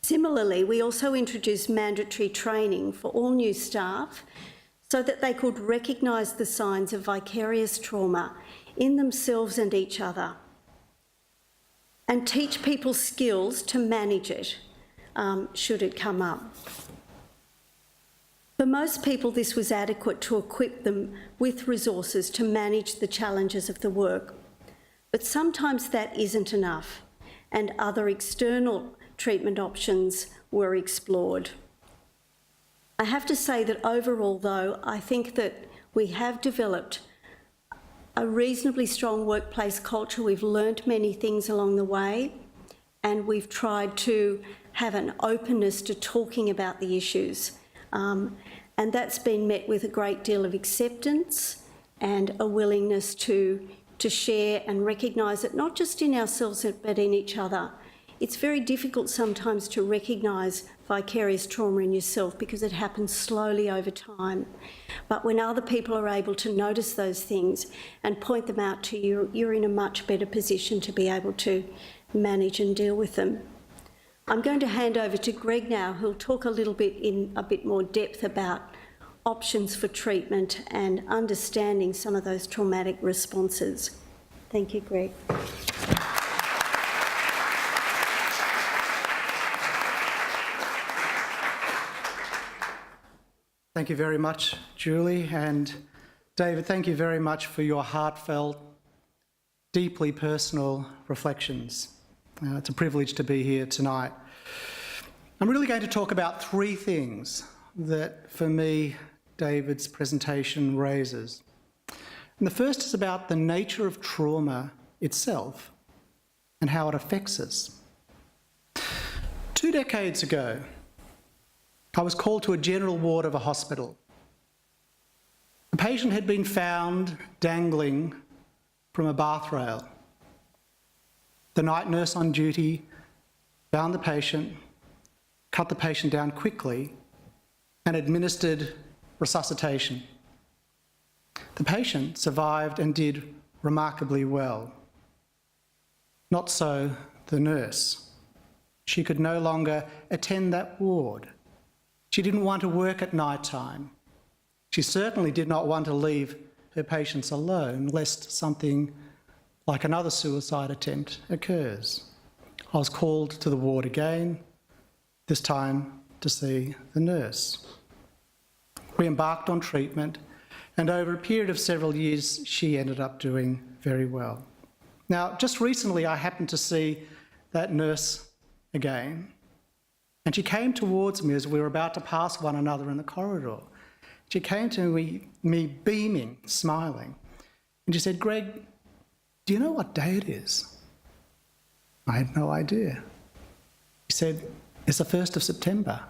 D: Similarly, we also introduced mandatory training for all new staff so that they could recognise the signs of vicarious trauma in themselves and each other, and teach people skills to manage it should it come up. For most people, this was adequate to equip them with resources to manage the challenges of the work. But sometimes that isn't enough, and other external treatment options were explored. I have to say that overall, though, I think that we have developed a reasonably strong workplace culture. We've learnt many things along the way, and we've tried to have an openness to talking about the issues. And that's been met with a great deal of acceptance and a willingness to share and recognise it, not just in ourselves but in each other. It's very difficult sometimes to recognise vicarious trauma in yourself because it happens slowly over time. But when other people are able to notice those things and point them out to you, you're in a much better position to be able to manage and deal with them. I'm going to hand over to Greg now, who'll talk a little bit in a bit more depth about options for treatment and understanding some of those traumatic responses. Thank you, Greg.
E: Thank you very much, Julie. And David, thank you very much for your heartfelt, deeply personal reflections. It's a privilege to be here tonight. I'm really going to talk about three things that, for me, David's presentation raises. And the first is about the nature of trauma itself and how it affects us. 2 decades ago, I was called to a general ward of a hospital. A patient had been found dangling from a bath rail. The night nurse on duty found the patient, cut the patient down quickly, and administered resuscitation. The patient survived and did remarkably well. Not so the nurse. She could no longer attend that ward. She didn't want to work at night time. She certainly did not want to leave her patients alone, lest something like another suicide attempt occurs. I was called to the ward again, this time to see the nurse. We embarked on treatment, and over a period of several years, she ended up doing very well. Now, just recently, I happened to see that nurse again, and she came towards me as we were about to pass one another in the corridor. She came to me beaming, smiling, and she said, "Greg, do you know what day it is?" I had no idea. She said, "It's the 1st of September.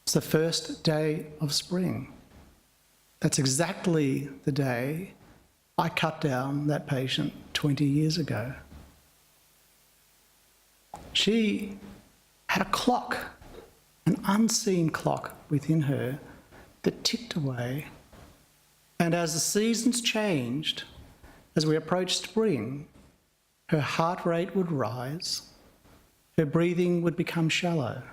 E: It's the first day of spring. That's exactly the day I cut down that patient 20 years ago." She had a clock, an unseen clock within her that ticked away. And as the seasons changed, as we approached spring, her heart rate would rise, her breathing would become shallow,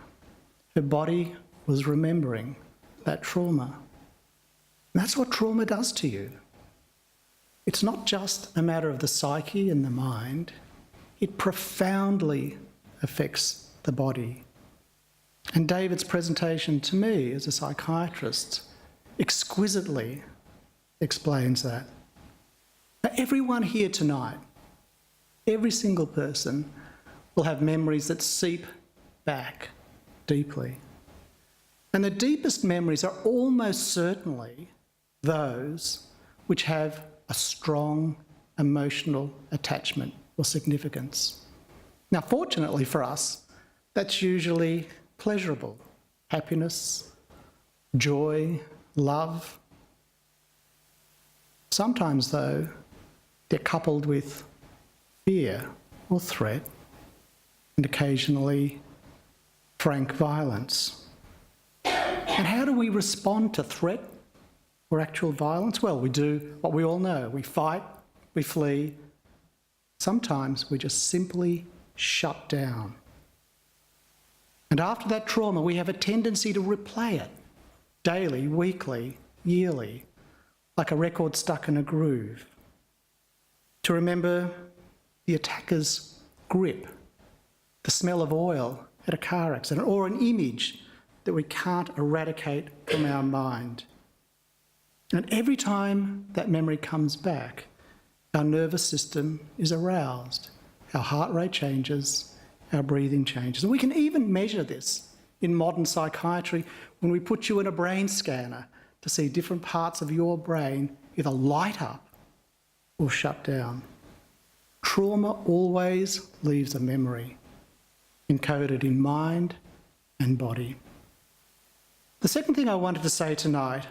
E: her body was remembering that trauma. And that's what trauma does to you. It's not just a matter of the psyche and the mind, it profoundly affects the body. And David's presentation to me as a psychiatrist exquisitely explains that. Now, everyone here tonight, every single person, will have memories that seep back deeply. And the deepest memories are almost certainly those which have a strong emotional attachment or significance. Now, fortunately for us, that's usually pleasurable. Happiness, joy, love. Sometimes, though, they're coupled with fear or threat, and occasionally frank violence. And how do we respond to threat or actual violence? Well, we do what we all know. We fight, we flee. Sometimes we just simply shut down. And And after that trauma, we have a tendency to replay it daily, weekly, yearly, like a record stuck in a groove. To remember the attacker's grip, the smell of oil at a car accident, or an image that we can't eradicate from our mind. And every time that memory comes back, our nervous system is aroused, our heart rate changes, our breathing changes. And we can even measure this in modern psychiatry when we put you in a brain scanner to see different parts of your brain either light up or shut down. Trauma always leaves a memory, encoded in mind and body. The second thing I wanted to say tonight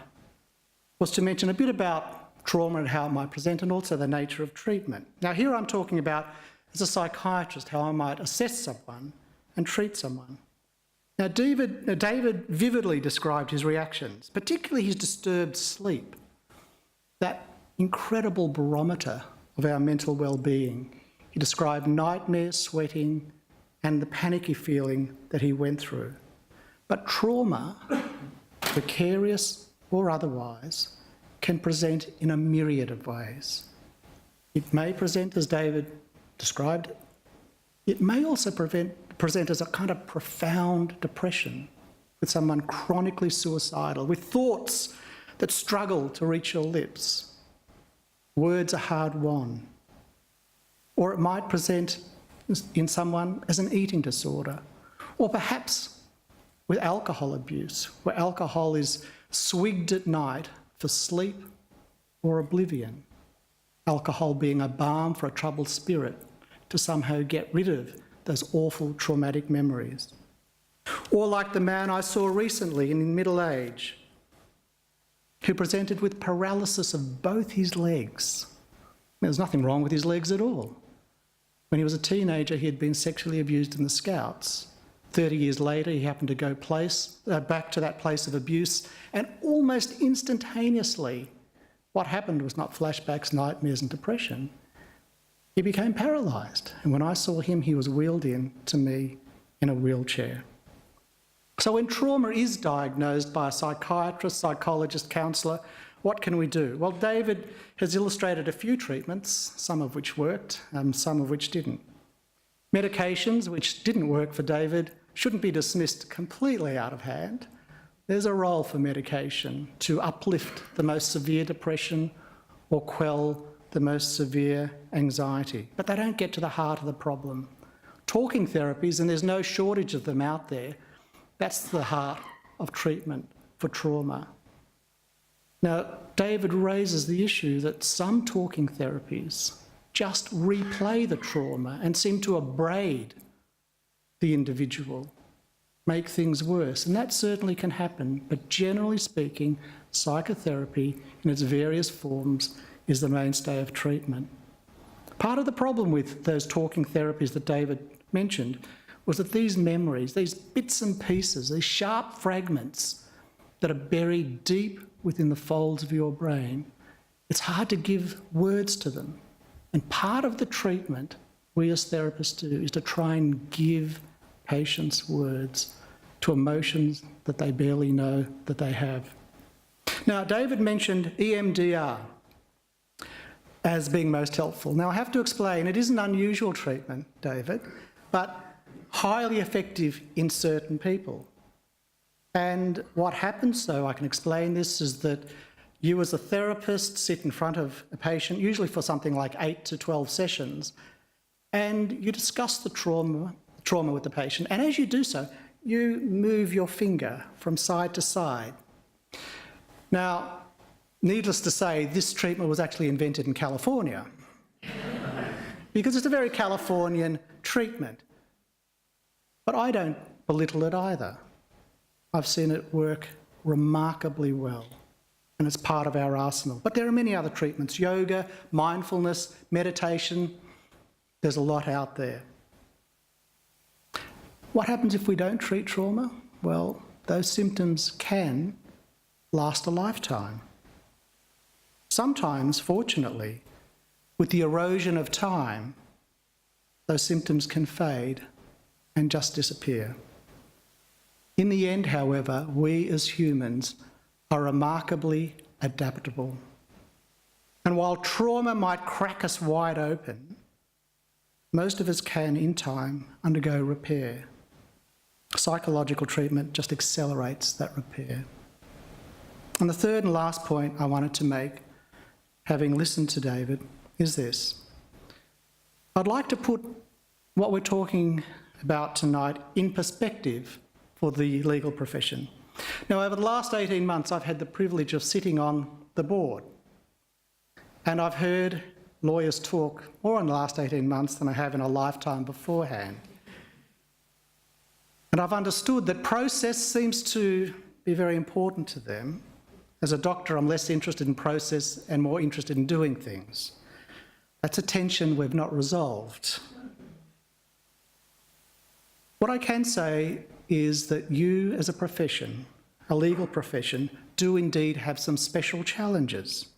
E: was to mention a bit about trauma and how it might present, and also the nature of treatment. Now, here I'm talking about, as a psychiatrist, how I might assess someone and treat someone. Now, David vividly described his reactions, particularly his disturbed sleep, that incredible barometer of our mental well-being. He described nightmares, sweating, and the panicky feeling that he went through. But trauma, vicarious or otherwise, can present in a myriad of ways. It may present as David described it. It may also present as a kind of profound depression, with someone chronically suicidal, with thoughts that struggle to reach your lips. Words are hard won. Or it might present in someone as an eating disorder, or perhaps with alcohol abuse, where alcohol is swigged at night for sleep or oblivion. Alcohol being a balm for a troubled spirit to somehow get rid of those awful traumatic memories. Or like the man I saw recently in middle age, who presented with paralysis of both his legs. There's nothing wrong with his legs at all. When he was a teenager, he had been sexually abused in the Scouts. 30 years later, he happened to go back to that place of abuse, and almost instantaneously, what happened was not flashbacks, nightmares and depression. He became paralysed, and when I saw him, he was wheeled in to me in a wheelchair. So when trauma is diagnosed by a psychiatrist, psychologist, counsellor, what can we do? Well, David has illustrated a few treatments, some of which worked, some of which didn't. Medications which didn't work for David shouldn't be dismissed completely out of hand. There's a role for medication to uplift the most severe depression or quell the most severe anxiety, but they don't get to the heart of the problem. Talking therapies, and there's no shortage of them out there, that's the heart of treatment for trauma. Now, David raises the issue that some talking therapies just replay the trauma and seem to abrade the individual, make things worse. And that certainly can happen, but generally speaking, psychotherapy in its various forms is the mainstay of treatment. Part of the problem with those talking therapies that David mentioned was that these memories, these bits and pieces, these sharp fragments that are buried deep within the folds of your brain, it's hard to give words to them. And part of the treatment we as therapists do is to try and give patients words to emotions that they barely know that they have. Now, David mentioned EMDR as being most helpful. Now, I have to explain, it is an unusual treatment, David, but highly effective in certain people. And what happens, so I can explain this, is that you as a therapist sit in front of a patient, usually for something like 8 to 12 sessions, and you discuss the trauma with the patient. And as you do so, you move your finger from side to side. Now, needless to say, this treatment was actually invented in California because it's a very Californian treatment. But I don't belittle it either. I've seen it work remarkably well, and it's part of our arsenal. But there are many other treatments: yoga, mindfulness, meditation. There's a lot out there. What happens if we don't treat trauma? Well, those symptoms can last a lifetime. Sometimes, fortunately, with the erosion of time, those symptoms can fade and just disappear. In the end, however, we as humans are remarkably adaptable. And while trauma might crack us wide open, most of us can, in time, undergo repair. Psychological treatment just accelerates that repair. And the third and last point I wanted to make, having listened to David, is this. I'd like to put what we're talking about tonight in perspective for the legal profession. Now, over the last 18 months, I've had the privilege of sitting on the board, and I've heard lawyers talk more in the last 18 months than I have in a lifetime beforehand. And I've understood that process seems to be very important to them. As a doctor, I'm less interested in process and more interested in doing things. That's a tension we've not resolved. What I can say is that you as a profession, a legal profession, do indeed have some special challenges,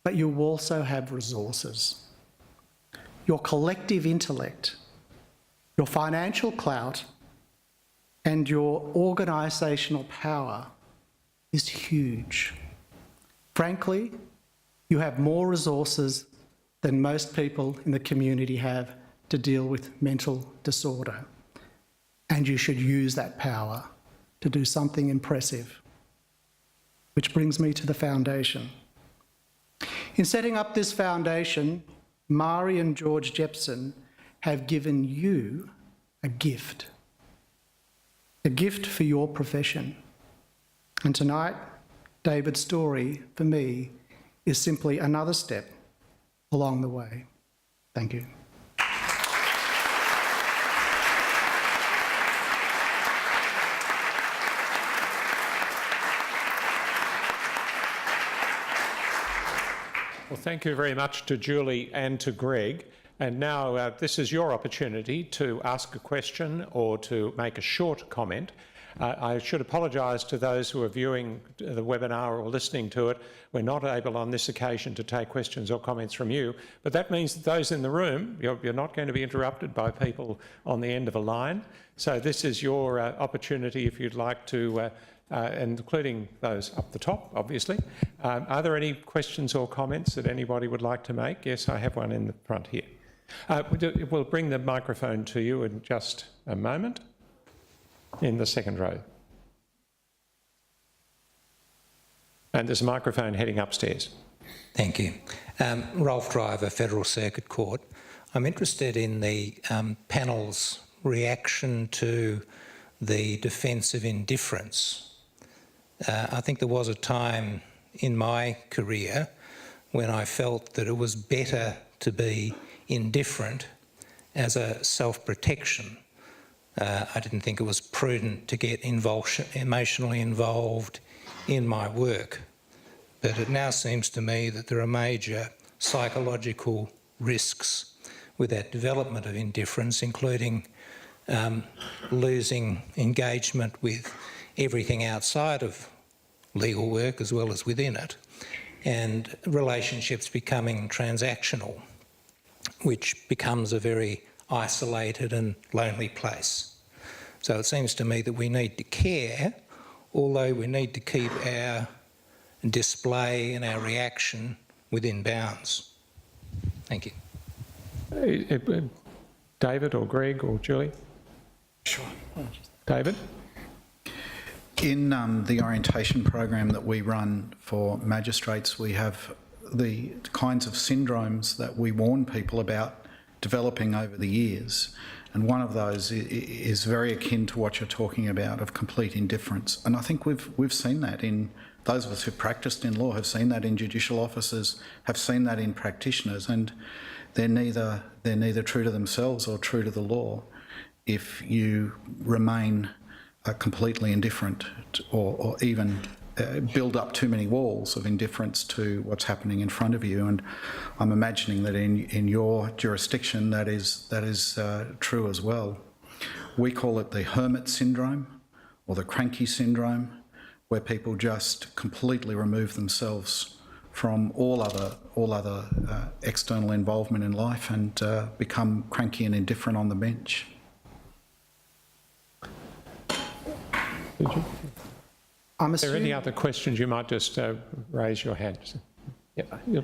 E: but you also have resources. Your collective intellect, your financial clout, and your organisational power is huge. Frankly, you have more resources than most people in the community have to deal with mental disorder. And you should use that power to do something impressive. Which brings me to the foundation. In setting up this foundation, Mari and George Jepson have given you a gift for your profession. And tonight, David's story, for me, is simply another step along the way. Thank you.
C: Well, thank you very much to Julie and to Greg. And now this is your opportunity to ask a question or to make a short comment. I should apologise to those who are viewing the webinar or listening to it. We're not able on this occasion to take questions or comments from you, but that means that those in the room, you're not going to be interrupted by people on the end of a line. So this is your opportunity if you'd like to, and including those up the top, obviously. Are there any questions or comments that anybody would like to make? Yes, I have one in the front here. We'll bring the microphone to you in just a moment. In the second row. And there's a microphone heading upstairs.
F: Thank you. Rolf Driver, Federal Circuit Court. I'm interested in the panel's reaction to the defence of indifference. I think there was a time in my career when I felt that it was better to be indifferent as a self-protection. I didn't think it was prudent to get emotionally involved in my work. But it now seems to me that there are major psychological risks with that development of indifference, including losing engagement with everything outside of legal work as well as within it, and relationships becoming transactional, which becomes a very isolated and lonely place. So it seems to me that we need to care, although we need to keep our display and our reaction within bounds. Thank you.
C: David or Greg or Julie?
E: Sure.
C: David?
A: In the orientation program that we run for magistrates, we have the kinds of syndromes that we warn people about developing over the years, and one of those is very akin to what you're talking about, of complete indifference. And I think we've seen that in those of us who've practiced in law, have seen that in judicial officers, have seen that in practitioners, and they're neither true to themselves or true to the law if you remain completely indifferent or even build up too many walls of indifference to what's happening in front of you. And I'm imagining that in your jurisdiction that is true as well. We call it the hermit syndrome or the cranky syndrome, where people just completely remove themselves from all other external involvement in life and become cranky and indifferent on the bench.
C: Did you?
E: I'm
C: Are there any
E: assuming,
C: other questions? You might just raise your hand. Yeah.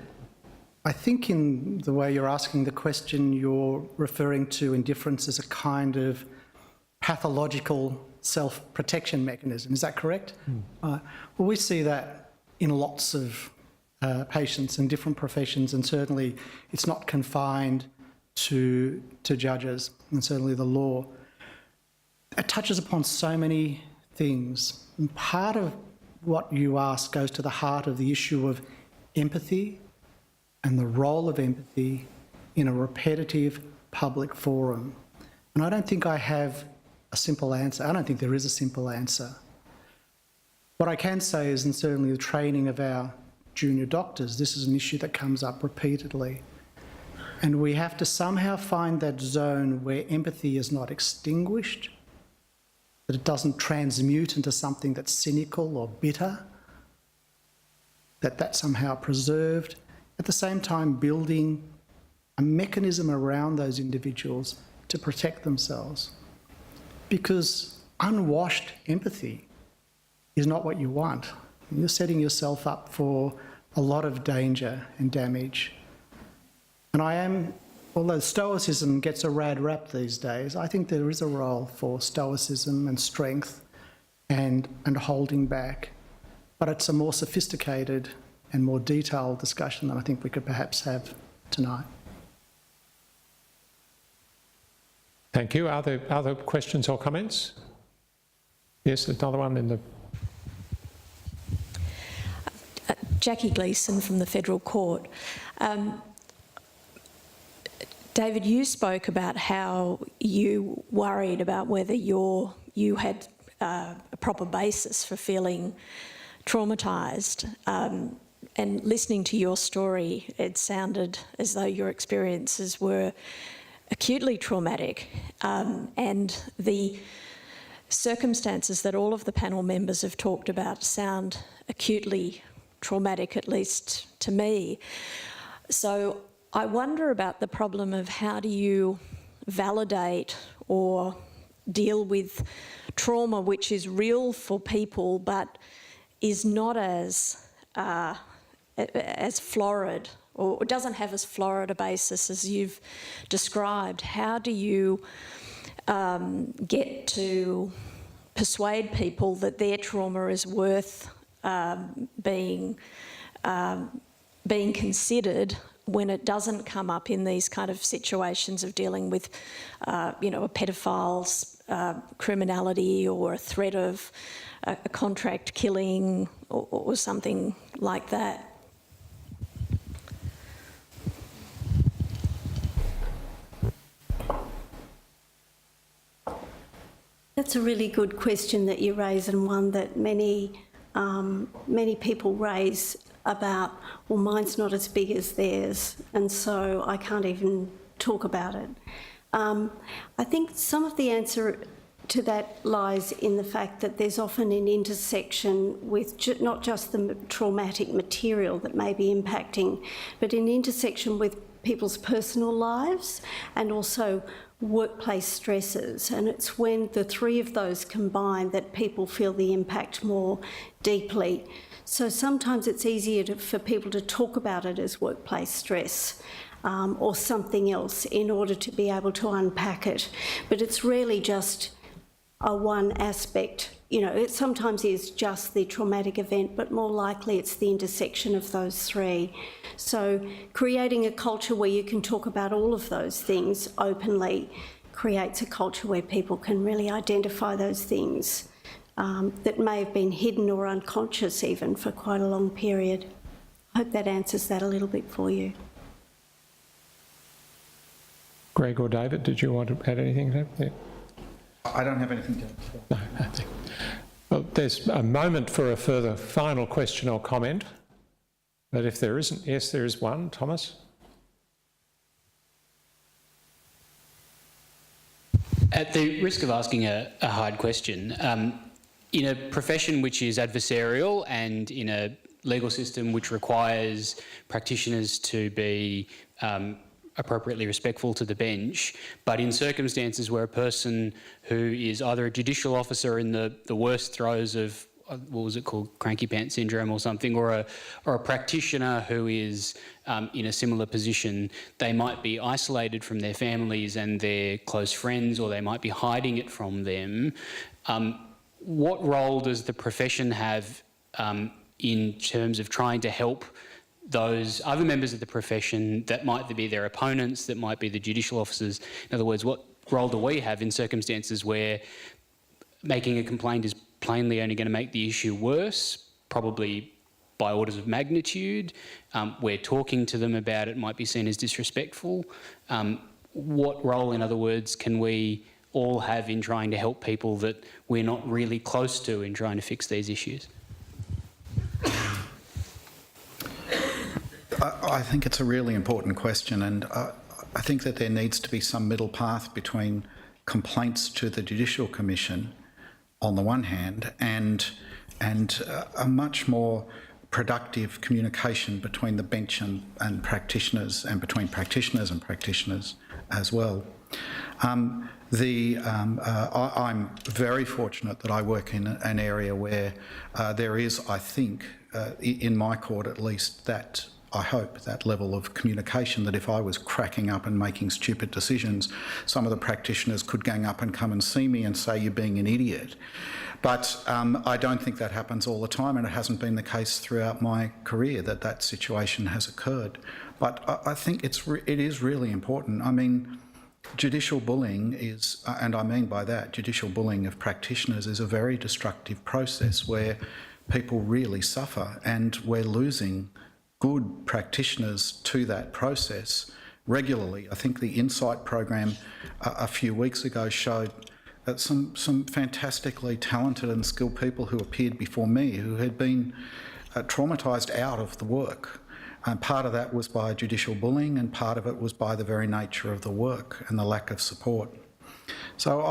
E: I think in the way you're asking the question, you're referring to indifference as a kind of pathological self-protection mechanism. Is that correct? Well, we see that in lots of patients in different professions, and certainly it's not confined to judges, and certainly the law. It touches upon so many things. And part of what you ask goes to the heart of the issue of empathy and the role of empathy in a repetitive public forum. And I don't think I have a simple answer. I don't think there is a simple answer. What I can say is, and certainly the training of our junior doctors, this is an issue that comes up repeatedly. And we have to somehow find that zone where empathy is not extinguished, that it doesn't transmute into something that's cynical or bitter, that that's somehow preserved, at the same time building a mechanism around those individuals to protect themselves. Because unwashed empathy is not what you want. You're setting yourself up for a lot of danger and damage. And although Stoicism gets a rad rap these days, I think there is a role for Stoicism and strength and holding back. But it's a more sophisticated and more detailed discussion than I think we could perhaps have tonight.
C: Thank you. Are there other questions or comments? Yes, another one in the...
G: Jackie Gleeson from the Federal Court. David, you spoke about how you worried about whether you had a proper basis for feeling traumatised. And listening to your story, it sounded as though your experiences were acutely traumatic, and the circumstances that all of the panel members have talked about sound acutely traumatic, at least to me. So I wonder about the problem of how do you validate or deal with trauma which is real for people but is not as florid, or doesn't have as florid a basis as you've described. How do you get to persuade people that their trauma is worth being considered when it doesn't come up in these kind of situations of dealing with, a pedophile's criminality or a threat of a contract killing or something like that?
D: That's a really good question that you raise, and one that many people raise about, well, mine's not as big as theirs, and so I can't even talk about it. I think some of the answer to that lies in the fact that there's often an intersection with not just the traumatic material that may be impacting, but an intersection with people's personal lives and also workplace stresses. And it's when the three of those combine that people feel the impact more deeply. So sometimes it's easier for people to talk about it as workplace stress or something else in order to be able to unpack it. But it's really just a one aspect. It sometimes is just the traumatic event, but more likely it's the intersection of those three. So creating a culture where you can talk about all of those things openly creates a culture where people can really identify those things that may have been hidden or unconscious even for quite a long period. I hope that answers that a little bit for you.
C: Greg or David, did you want to add anything to that? Yeah.
A: I don't have anything to add.
C: No, nothing. Well, there's a moment for a further final question or comment. But if there isn't, yes, there is one. Thomas?
H: At the risk of asking a hard question, in a profession which is adversarial and in a legal system which requires practitioners to be appropriately respectful to the bench, but in circumstances where a person who is either a judicial officer in the worst throes of, what was it called, cranky pants syndrome or something, or a practitioner who is in a similar position, they might be isolated from their families and their close friends, or they might be hiding it from them. What role does the profession have in terms of trying to help those other members of the profession that might be their opponents, that might be the judicial officers? In other words, what role do we have in circumstances where making a complaint is plainly only going to make the issue worse, probably by orders of magnitude, where talking to them about it might be seen as disrespectful? What role, in other words, can we all have in trying to help people that we're not really close to in trying to fix these issues?
A: I think it's a really important question, and I think that there needs to be some middle path between complaints to the Judicial Commission on the one hand and a much more productive communication between the bench and practitioners, and between practitioners and practitioners as well. I'm very fortunate that I work in an area where there is, I think, in my court at least, that I hope that level of communication, that if I was cracking up and making stupid decisions, some of the practitioners could gang up and come and see me and say, you're being an idiot. But I don't think that happens all the time, and it hasn't been the case throughout my career that situation has occurred. But I think it is really important. I mean, judicial bullying is, and I mean by that, judicial bullying of practitioners is a very destructive process where people really suffer, and we're losing good practitioners to that process regularly. I think the Insight program a few weeks ago showed some fantastically talented and skilled people who appeared before me who had been traumatised out of the work. And part of that was by judicial bullying, and part of it was by the very nature of the work and the lack of support. So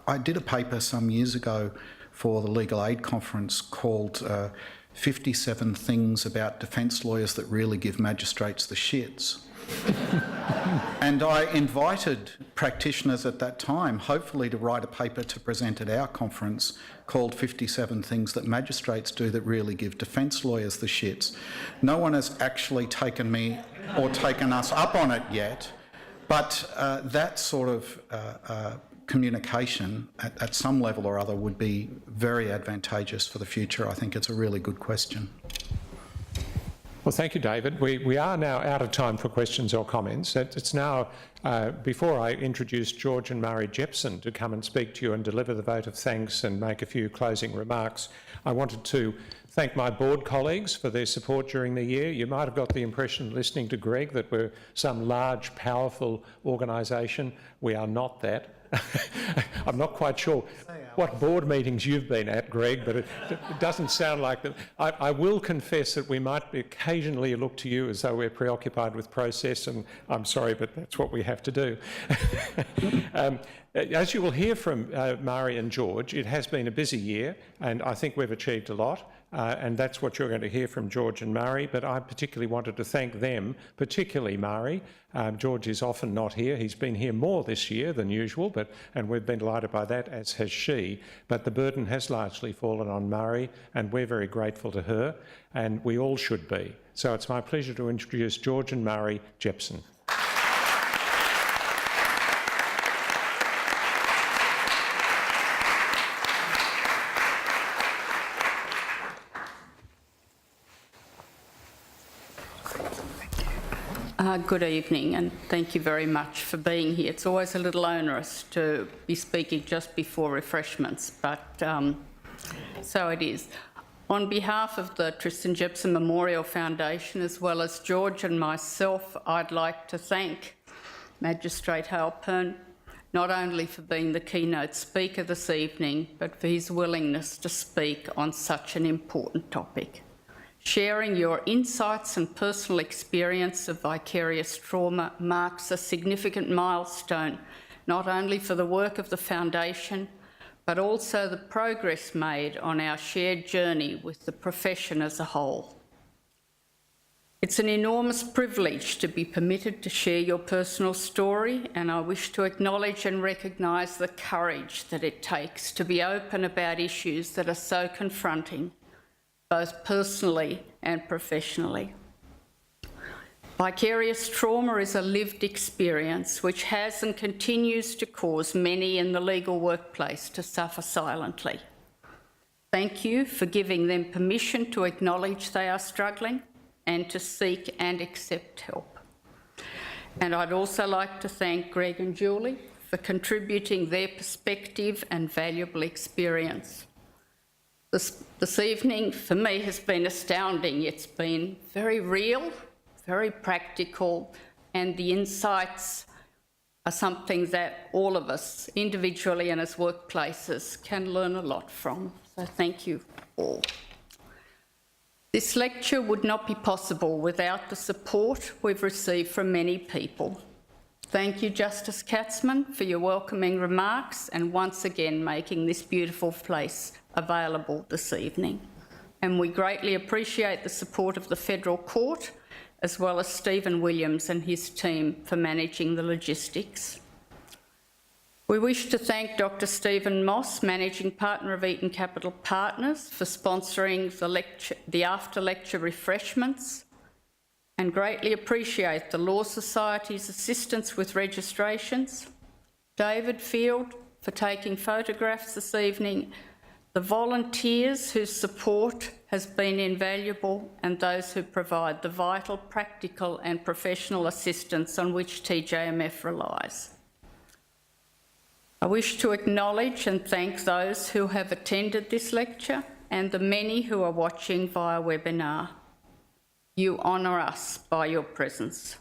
A: I did a paper some years ago for the Legal Aid Conference called 57 Things About Defence Lawyers That Really Give Magistrates the Shits. And I invited practitioners at that time, hopefully to write a paper to present at our conference called 57 Things That Magistrates Do That Really Give Defence Lawyers the Shits. No one has actually taken me or taken us up on it yet, but that sort of communication at some level or other would be very advantageous for the future. I think it's a really good question.
C: Well, thank you, David. We are now out of time for questions or comments. It's now, before I introduce George and Murray Jepson to come and speak to you and deliver the vote of thanks and make a few closing remarks, I wanted to thank my board colleagues for their support during the year. You might have got the impression, listening to Greg, that we're some large, powerful organisation. We are not that. I'm not quite sure what board meetings you've been at, Greg, but it doesn't sound like that. I will confess that we might occasionally look to you as though we're preoccupied with process, and I'm sorry, but that's what we have to do. As you will hear from Murray and George, it has been a busy year, and I think we've achieved a lot. And that's what you're going to hear from George and Murray, but I particularly wanted to thank them, particularly Murray. George is often not here. He's been here more this year than usual, and we've been delighted by that, as has she. But the burden has largely fallen on Murray, and we're very grateful to her, and we all should be. So it's my pleasure to introduce George and Murray Jepson.
I: Good evening, and thank you very much for being here. It's always a little onerous to be speaking just before refreshments, but so it is. On behalf of the Tristen Jepson Memorial Foundation, as well as George and myself, I'd like to thank Magistrate Heilpern not only for being the keynote speaker this evening, but for his willingness to speak on such an important topic. Sharing your insights and personal experience of vicarious trauma marks a significant milestone, not only for the work of the Foundation, but also the progress made on our shared journey with the profession as a whole. It's an enormous privilege to be permitted to share your personal story, and I wish to acknowledge and recognise the courage that it takes to be open about issues that are so confronting, both personally and professionally. Vicarious trauma is a lived experience which has and continues to cause many in the legal workplace to suffer silently. Thank you for giving them permission to acknowledge they are struggling and to seek and accept help. And I'd also like to thank Greg and Julie for contributing their perspective and valuable experience. This evening, for me, has been astounding. It's been very real, very practical, and the insights are something that all of us, individually and as workplaces, can learn a lot from. So thank you all. This lecture would not be possible without the support we've received from many people. Thank you, Justice Katzman, for your welcoming remarks and once again making this beautiful place available this evening. And we greatly appreciate the support of the Federal Court, as well as Stephen Williams and his team for managing the logistics. We wish to thank Dr. Stephen Moss, Managing Partner of Eaton Capital Partners, for sponsoring the after-lecture refreshments, and greatly appreciate the Law Society's assistance with registrations, David Field for taking photographs this evening, the volunteers whose support has been invaluable, and those who provide the vital practical and professional assistance on which TJMF relies. I wish to acknowledge and thank those who have attended this lecture and the many who are watching via webinar. You honour us by your presence.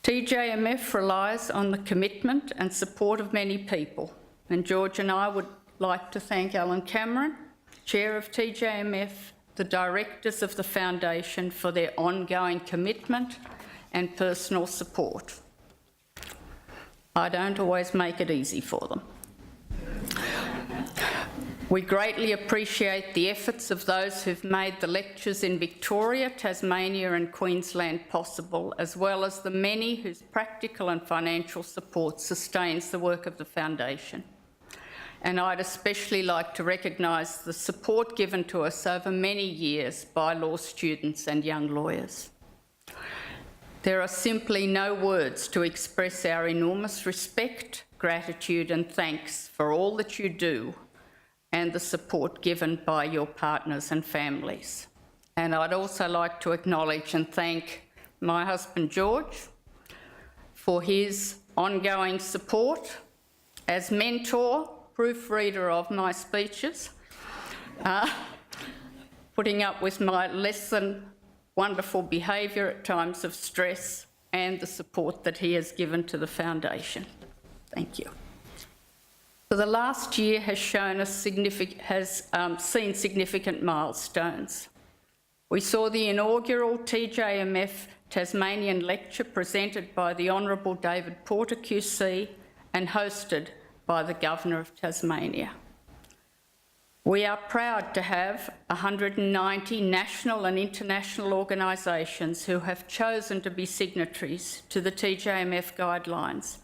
I: TJMF relies on the commitment and support of many people, and George and I would like to thank Alan Cameron, Chair of TJMF, the directors of the Foundation for their ongoing commitment and personal support. I don't always make it easy for them. We greatly appreciate the efforts of those who've made the lectures in Victoria, Tasmania and Queensland possible, as well as the many whose practical and financial support sustains the work of the Foundation. And I'd especially like to recognise the support given to us over many years by law students and young lawyers. There are simply no words to express our enormous respect, gratitude and thanks for all that you do and the support given by your partners and families. And I'd also like to acknowledge and thank my husband George for his ongoing support as mentor, proofreader of my speeches, putting up with my less than wonderful behaviour at times of stress, and the support that he has given to the Foundation. Thank you. So the last year has shown us seen significant milestones. We saw the inaugural TJMF Tasmanian lecture presented by the Honourable David Porter QC and hosted by the Governor of Tasmania. We are proud to have 190 national and international organisations who have chosen to be signatories to the TJMF guidelines,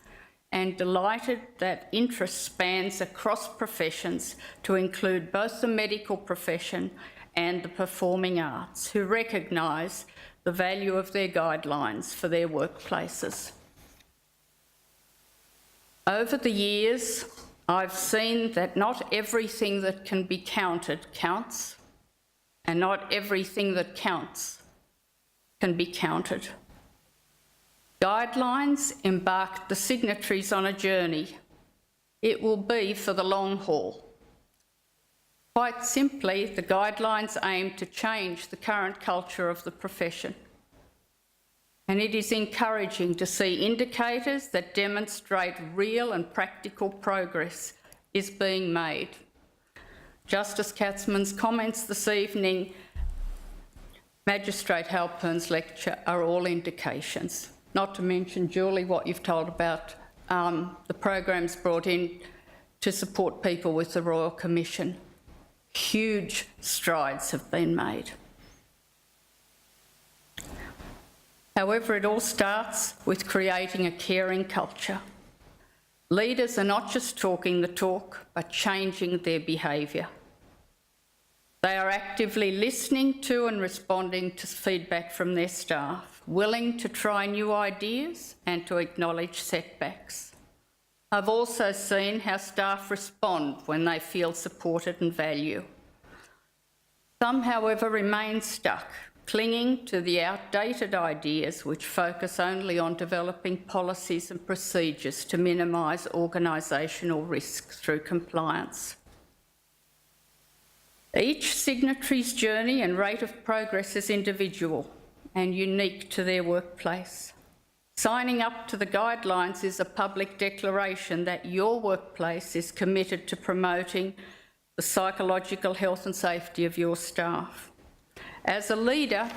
I: and delighted that interest spans across professions to include both the medical profession and the performing arts, who recognise the value of their guidelines for their workplaces. Over the years, I've seen that not everything that can be counted counts, and not everything that counts can be counted. Guidelines embark the signatories on a journey. It will be for the long haul. Quite simply, the guidelines aim to change the current culture of the profession. And it is encouraging to see indicators that demonstrate real and practical progress is being made. Justice Katzman's comments this evening, Magistrate Heilpern's lecture are all indications. Not to mention, Julie, what you've told about the programs brought in to support people with the Royal Commission. Huge strides have been made. However, it all starts with creating a caring culture. Leaders are not just talking the talk, but changing their behaviour. They are actively listening to and responding to feedback from their staff, willing to try new ideas and to acknowledge setbacks. I've also seen how staff respond when they feel supported and valued. Some, however, remain stuck, clinging to the outdated ideas which focus only on developing policies and procedures to minimise organisational risk through compliance. Each signatory's journey and rate of progress is individual and unique to their workplace. Signing up to the guidelines is a public declaration that your workplace is committed to promoting the psychological health and safety of your staff. As a leader,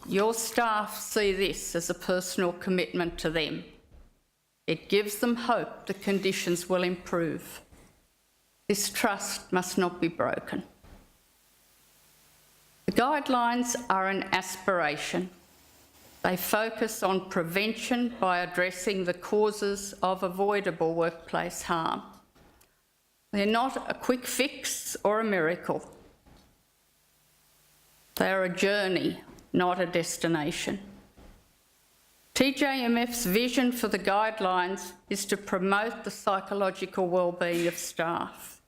I: your staff see this as a personal commitment to them. It gives them hope that conditions will improve. This trust must not be broken. The guidelines are an aspiration. They focus on prevention by addressing the causes of avoidable workplace harm. They're not a quick fix or a miracle. They are a journey, not a destination. TJMF's vision for the guidelines is to promote the psychological wellbeing of staff.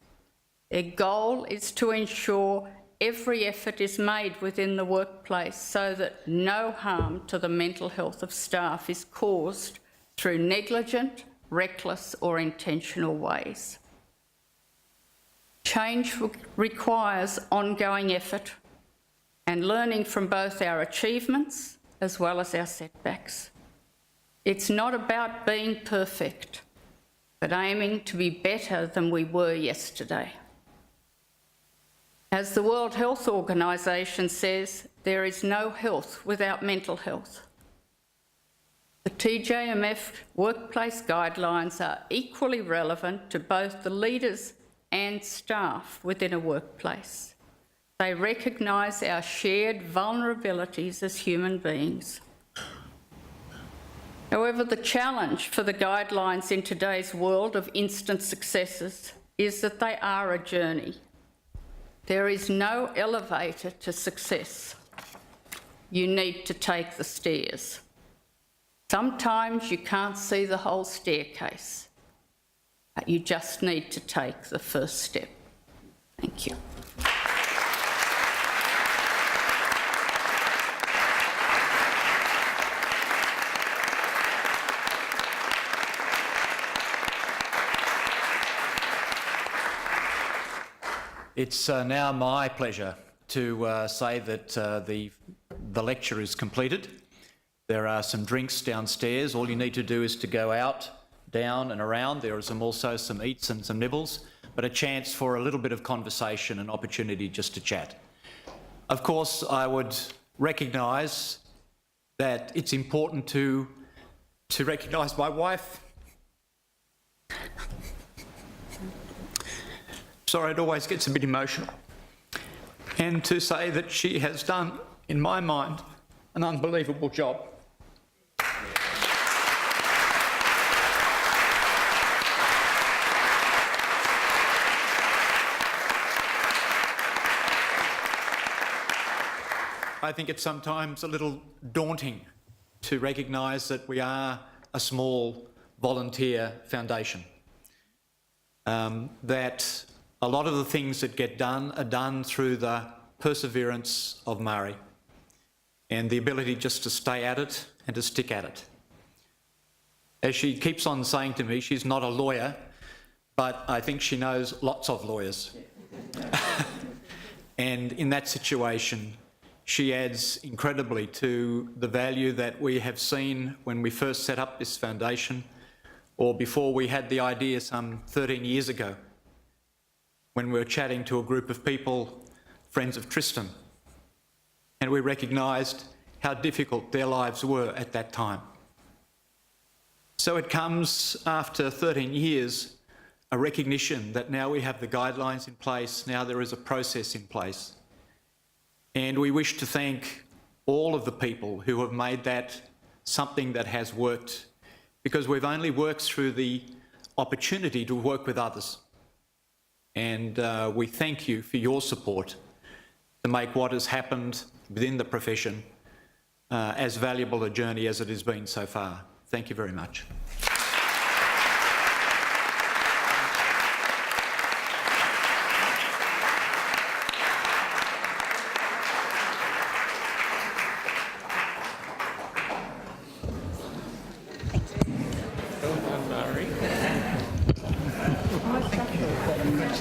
I: Their goal is to ensure every effort is made within the workplace so that no harm to the mental health of staff is caused through negligent, reckless or intentional ways. Change requires ongoing effort and learning from both our achievements as well as our setbacks. It's not about being perfect, but aiming to be better than we were yesterday. As the World Health Organization says, there is no health without mental health. The TJMF workplace guidelines are equally relevant to both the leaders and staff within a workplace. They recognise our shared vulnerabilities as human beings. However, the challenge for the guidelines in today's world of instant successes is that they are a journey. There is no elevator to success. You need to take the stairs. Sometimes you can't see the whole staircase, but you just need to take the first step. Thank you.
J: It's now my pleasure to say that the lecture is completed. There are some drinks downstairs. All you need to do is to go out, down and around. There are also some eats and some nibbles, but a chance for a little bit of conversation and opportunity just to chat. Of course, I would recognise that it's important to recognise my wife. Sorry, it always gets a bit emotional. And to say that she has done, in my mind, an unbelievable job. I think it's sometimes a little daunting to recognise that we are a small volunteer foundation, that a lot of the things that get done are done through the perseverance of Mari and the ability just to stay at it and to stick at it. As she keeps on saying to me, she's not a lawyer, but I think she knows lots of lawyers. And in that situation, she adds incredibly to the value that we have seen when we first set up this foundation, or before we had the idea some 13 years ago, when we were chatting to a group of people, friends of Tristen, and we recognised how difficult their lives were at that time. So it comes after 13 years, a recognition that now we have the guidelines in place, now there is a process in place. And we wish to thank all of the people who have made that something that has worked, because we've only worked through the opportunity to work with others. And we thank you for your support to make what has happened within the profession as valuable a journey as it has been so far. Thank you very much.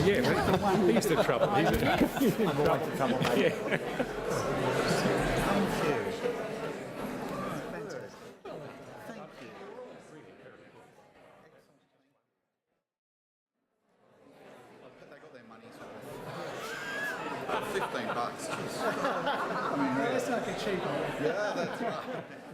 C: Yeah, he's the trouble. He's the trouble. Yeah.
A: They got their money's worth. $15. I mean, really. That's like a cheap one. Yeah, that's right.